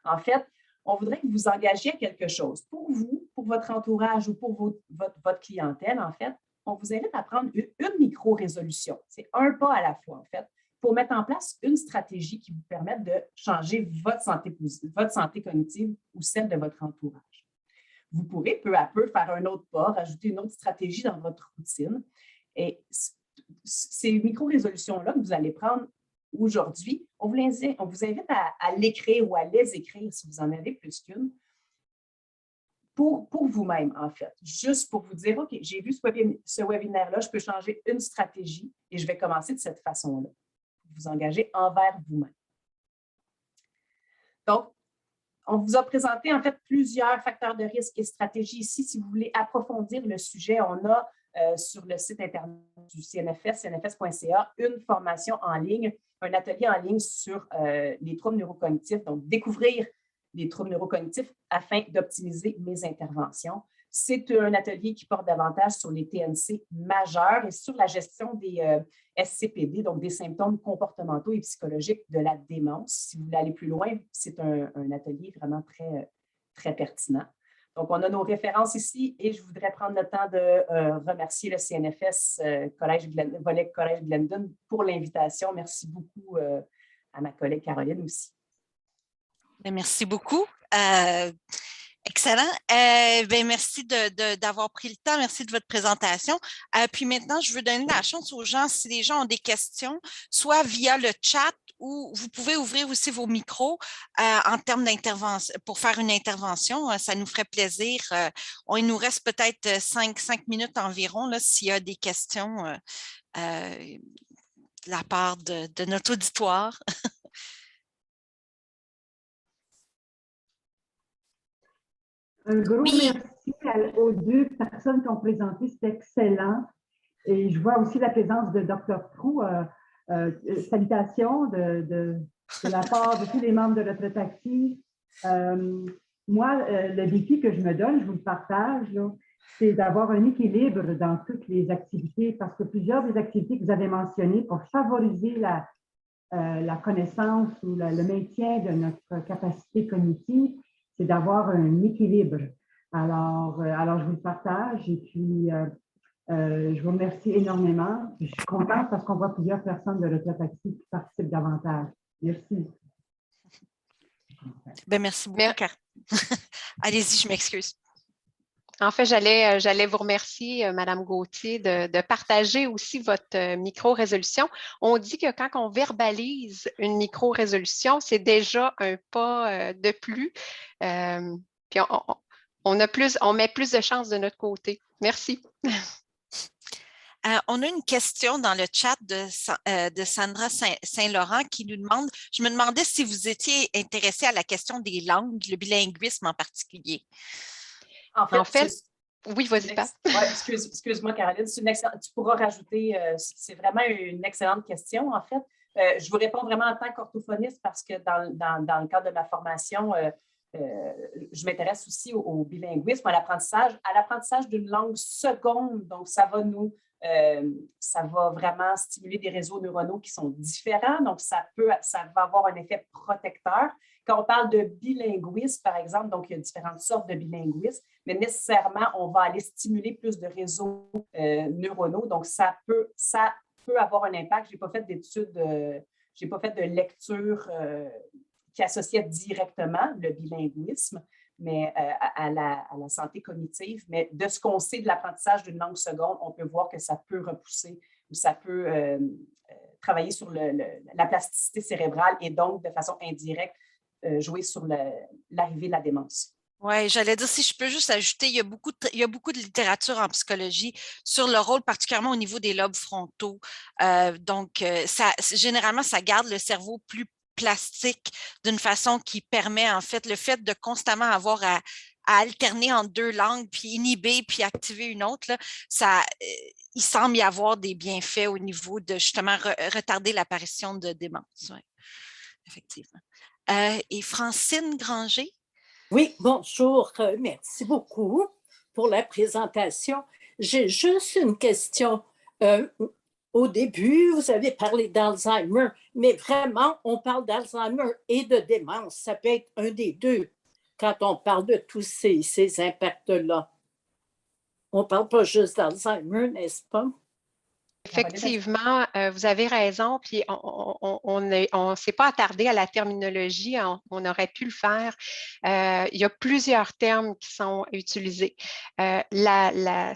En fait, on voudrait que vous engagiez à quelque chose. Pour vous, pour votre entourage ou pour votre clientèle, en fait, on vous invite à prendre une micro-résolution. C'est un pas à la fois, en fait, pour mettre en place une stratégie qui vous permette de changer votre santé cognitive ou celle de votre entourage. Vous pourrez peu à peu faire un autre pas, rajouter une autre stratégie dans votre routine. Et ces micro-résolutions-là que vous allez prendre aujourd'hui, on vous invite à l'écrire ou à les écrire si vous en avez plus qu'une, pour vous-même, en fait. Juste pour vous dire, OK, j'ai vu ce webinaire-là, je peux changer une stratégie et je vais commencer de cette façon-là. Vous engagez envers vous-même. Donc, On vous a présenté en fait plusieurs facteurs de risque et stratégies ici. Si vous voulez approfondir le sujet, on a sur le site internet du CNFS, cnfs.ca, une formation en ligne, un atelier en ligne sur les troubles neurocognitifs, donc découvrir les troubles neurocognitifs afin d'optimiser mes interventions. C'est un atelier qui porte davantage sur les TNC majeurs et sur la gestion des SCPD, donc des symptômes comportementaux et psychologiques de la démence. Si vous voulez aller plus loin, c'est un atelier vraiment très, très pertinent. Donc, on a nos références ici et je voudrais prendre le temps de remercier le CNFS volet Collège Glendon pour l'invitation. Merci beaucoup à ma collègue Caroline aussi. Merci beaucoup. Excellent. Merci d'avoir pris le temps. Merci de votre présentation. Puis maintenant, je veux donner la chance aux gens, si les gens ont des questions, soit via le chat ou vous pouvez ouvrir aussi vos micros en termes d'intervention, pour faire une intervention. Ça nous ferait plaisir. Il nous reste peut-être 5 minutes environ s'il y a des questions de la part de notre auditoire. Un gros merci aux deux personnes qui ont présenté, c'était excellent. Et je vois aussi la présence de Dr. Proulx. Salutations de la part de tous les membres de Retraite active. Moi, le défi que je me donne, je vous le partage, c'est d'avoir un équilibre dans toutes les activités, parce que plusieurs des activités que vous avez mentionnées pour favoriser la connaissance ou le maintien de notre capacité cognitive, c'est d'avoir un équilibre. Alors, je vous le partage et puis je vous remercie énormément. Je suis contente parce qu'on voit plusieurs personnes de Retraite active qui participent davantage. Merci. Merci beaucoup, Car. Allez-y, je m'excuse. En fait, j'allais vous remercier, Madame Gauthier, de partager aussi votre micro-résolution. On dit que quand on verbalise une micro-résolution, c'est déjà un pas de plus. Puis on met plus de chances de notre côté. Merci. On a une question dans le chat de Sandra Saint-Laurent qui nous demande, je me demandais si vous étiez intéressé à la question des langues, le bilinguisme en particulier. En fait, oui, vas-y, Pat. Excuse-moi, Caroline, tu pourras rajouter, c'est vraiment une excellente question, en fait. Je vous réponds vraiment en tant qu'orthophoniste parce que dans le cadre de ma formation, je m'intéresse aussi au bilinguisme, à l'apprentissage d'une langue seconde. Donc, ça va vraiment stimuler des réseaux neuronaux qui sont différents. Donc, ça va avoir un effet protecteur. Quand on parle de bilinguisme, par exemple, donc il y a différentes sortes de bilinguisme, mais nécessairement, on va aller stimuler plus de réseaux neuronaux. Donc, ça peut avoir un impact. Je n'ai pas fait d'études, je n'ai pas fait de lecture qui associait directement le bilinguisme mais à la santé cognitive. Mais de ce qu'on sait de l'apprentissage d'une langue seconde, on peut voir que ça peut repousser ou ça peut travailler sur la plasticité cérébrale et donc, de façon indirecte, jouer sur l'arrivée de la démence. Oui, j'allais dire, si je peux juste ajouter, il y a beaucoup de littérature en psychologie sur le rôle, particulièrement au niveau des lobes frontaux. Généralement, ça garde le cerveau plus plastique d'une façon qui permet, en fait, le fait de constamment avoir à alterner entre deux langues, puis inhiber, puis activer une autre, là, il semble y avoir des bienfaits au niveau de, justement, retarder l'apparition de démence. Oui, effectivement. Et Francine Granger? Oui, bonjour. Merci beaucoup pour la présentation. J'ai juste une question. Au début, vous avez parlé d'Alzheimer, mais vraiment, on parle d'Alzheimer et de démence. Ça peut être un des deux quand on parle de tous ces impacts-là. On ne parle pas juste d'Alzheimer, n'est-ce pas? Effectivement, vous avez raison, puis on ne s'est pas attardé à la terminologie, on aurait pu le faire. Il y a plusieurs termes qui sont utilisés. La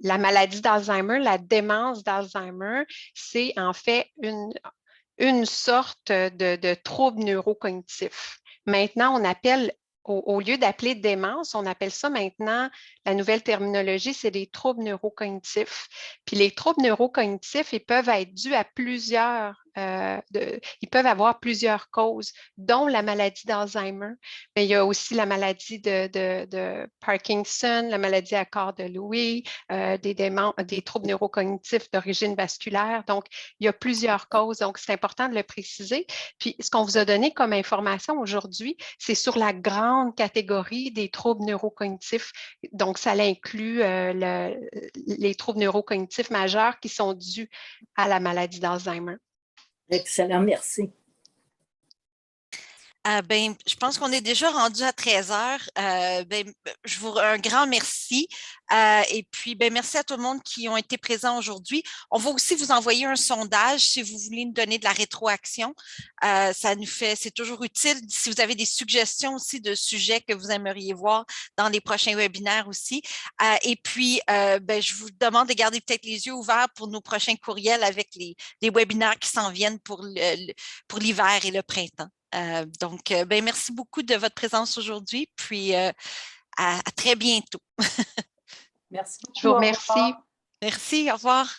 maladie d'Alzheimer, la démence d'Alzheimer, c'est en fait une sorte de trouble neurocognitif. Maintenant, on appelle au lieu d'appeler démence, on appelle ça maintenant, la nouvelle terminologie, c'est des troubles neurocognitifs. Puis les troubles neurocognitifs, ils peuvent être dus à plusieurs ils peuvent avoir plusieurs causes, dont la maladie d'Alzheimer, mais il y a aussi la maladie de Parkinson, la maladie à corps de Lewy, des troubles neurocognitifs d'origine vasculaire. Donc, il y a plusieurs causes, donc c'est important de le préciser. Puis, ce qu'on vous a donné comme information aujourd'hui, c'est sur la grande catégorie des troubles neurocognitifs. Donc, ça inclut les troubles neurocognitifs majeurs qui sont dus à la maladie d'Alzheimer. Excellent, merci. Je pense qu'on est déjà rendu à 13 heures. Je vous un grand merci. Et puis, merci à tout le monde qui ont été présents aujourd'hui. On va aussi vous envoyer un sondage si vous voulez nous donner de la rétroaction. C'est toujours utile. Si vous avez des suggestions aussi de sujets que vous aimeriez voir dans les prochains webinaires aussi. Et puis, je vous demande de garder peut-être les yeux ouverts pour nos prochains courriels avec les webinaires qui s'en viennent pour l'hiver et le printemps. Merci beaucoup de votre présence aujourd'hui, puis à très bientôt. Merci beaucoup. Je vous remercie. Merci, au revoir.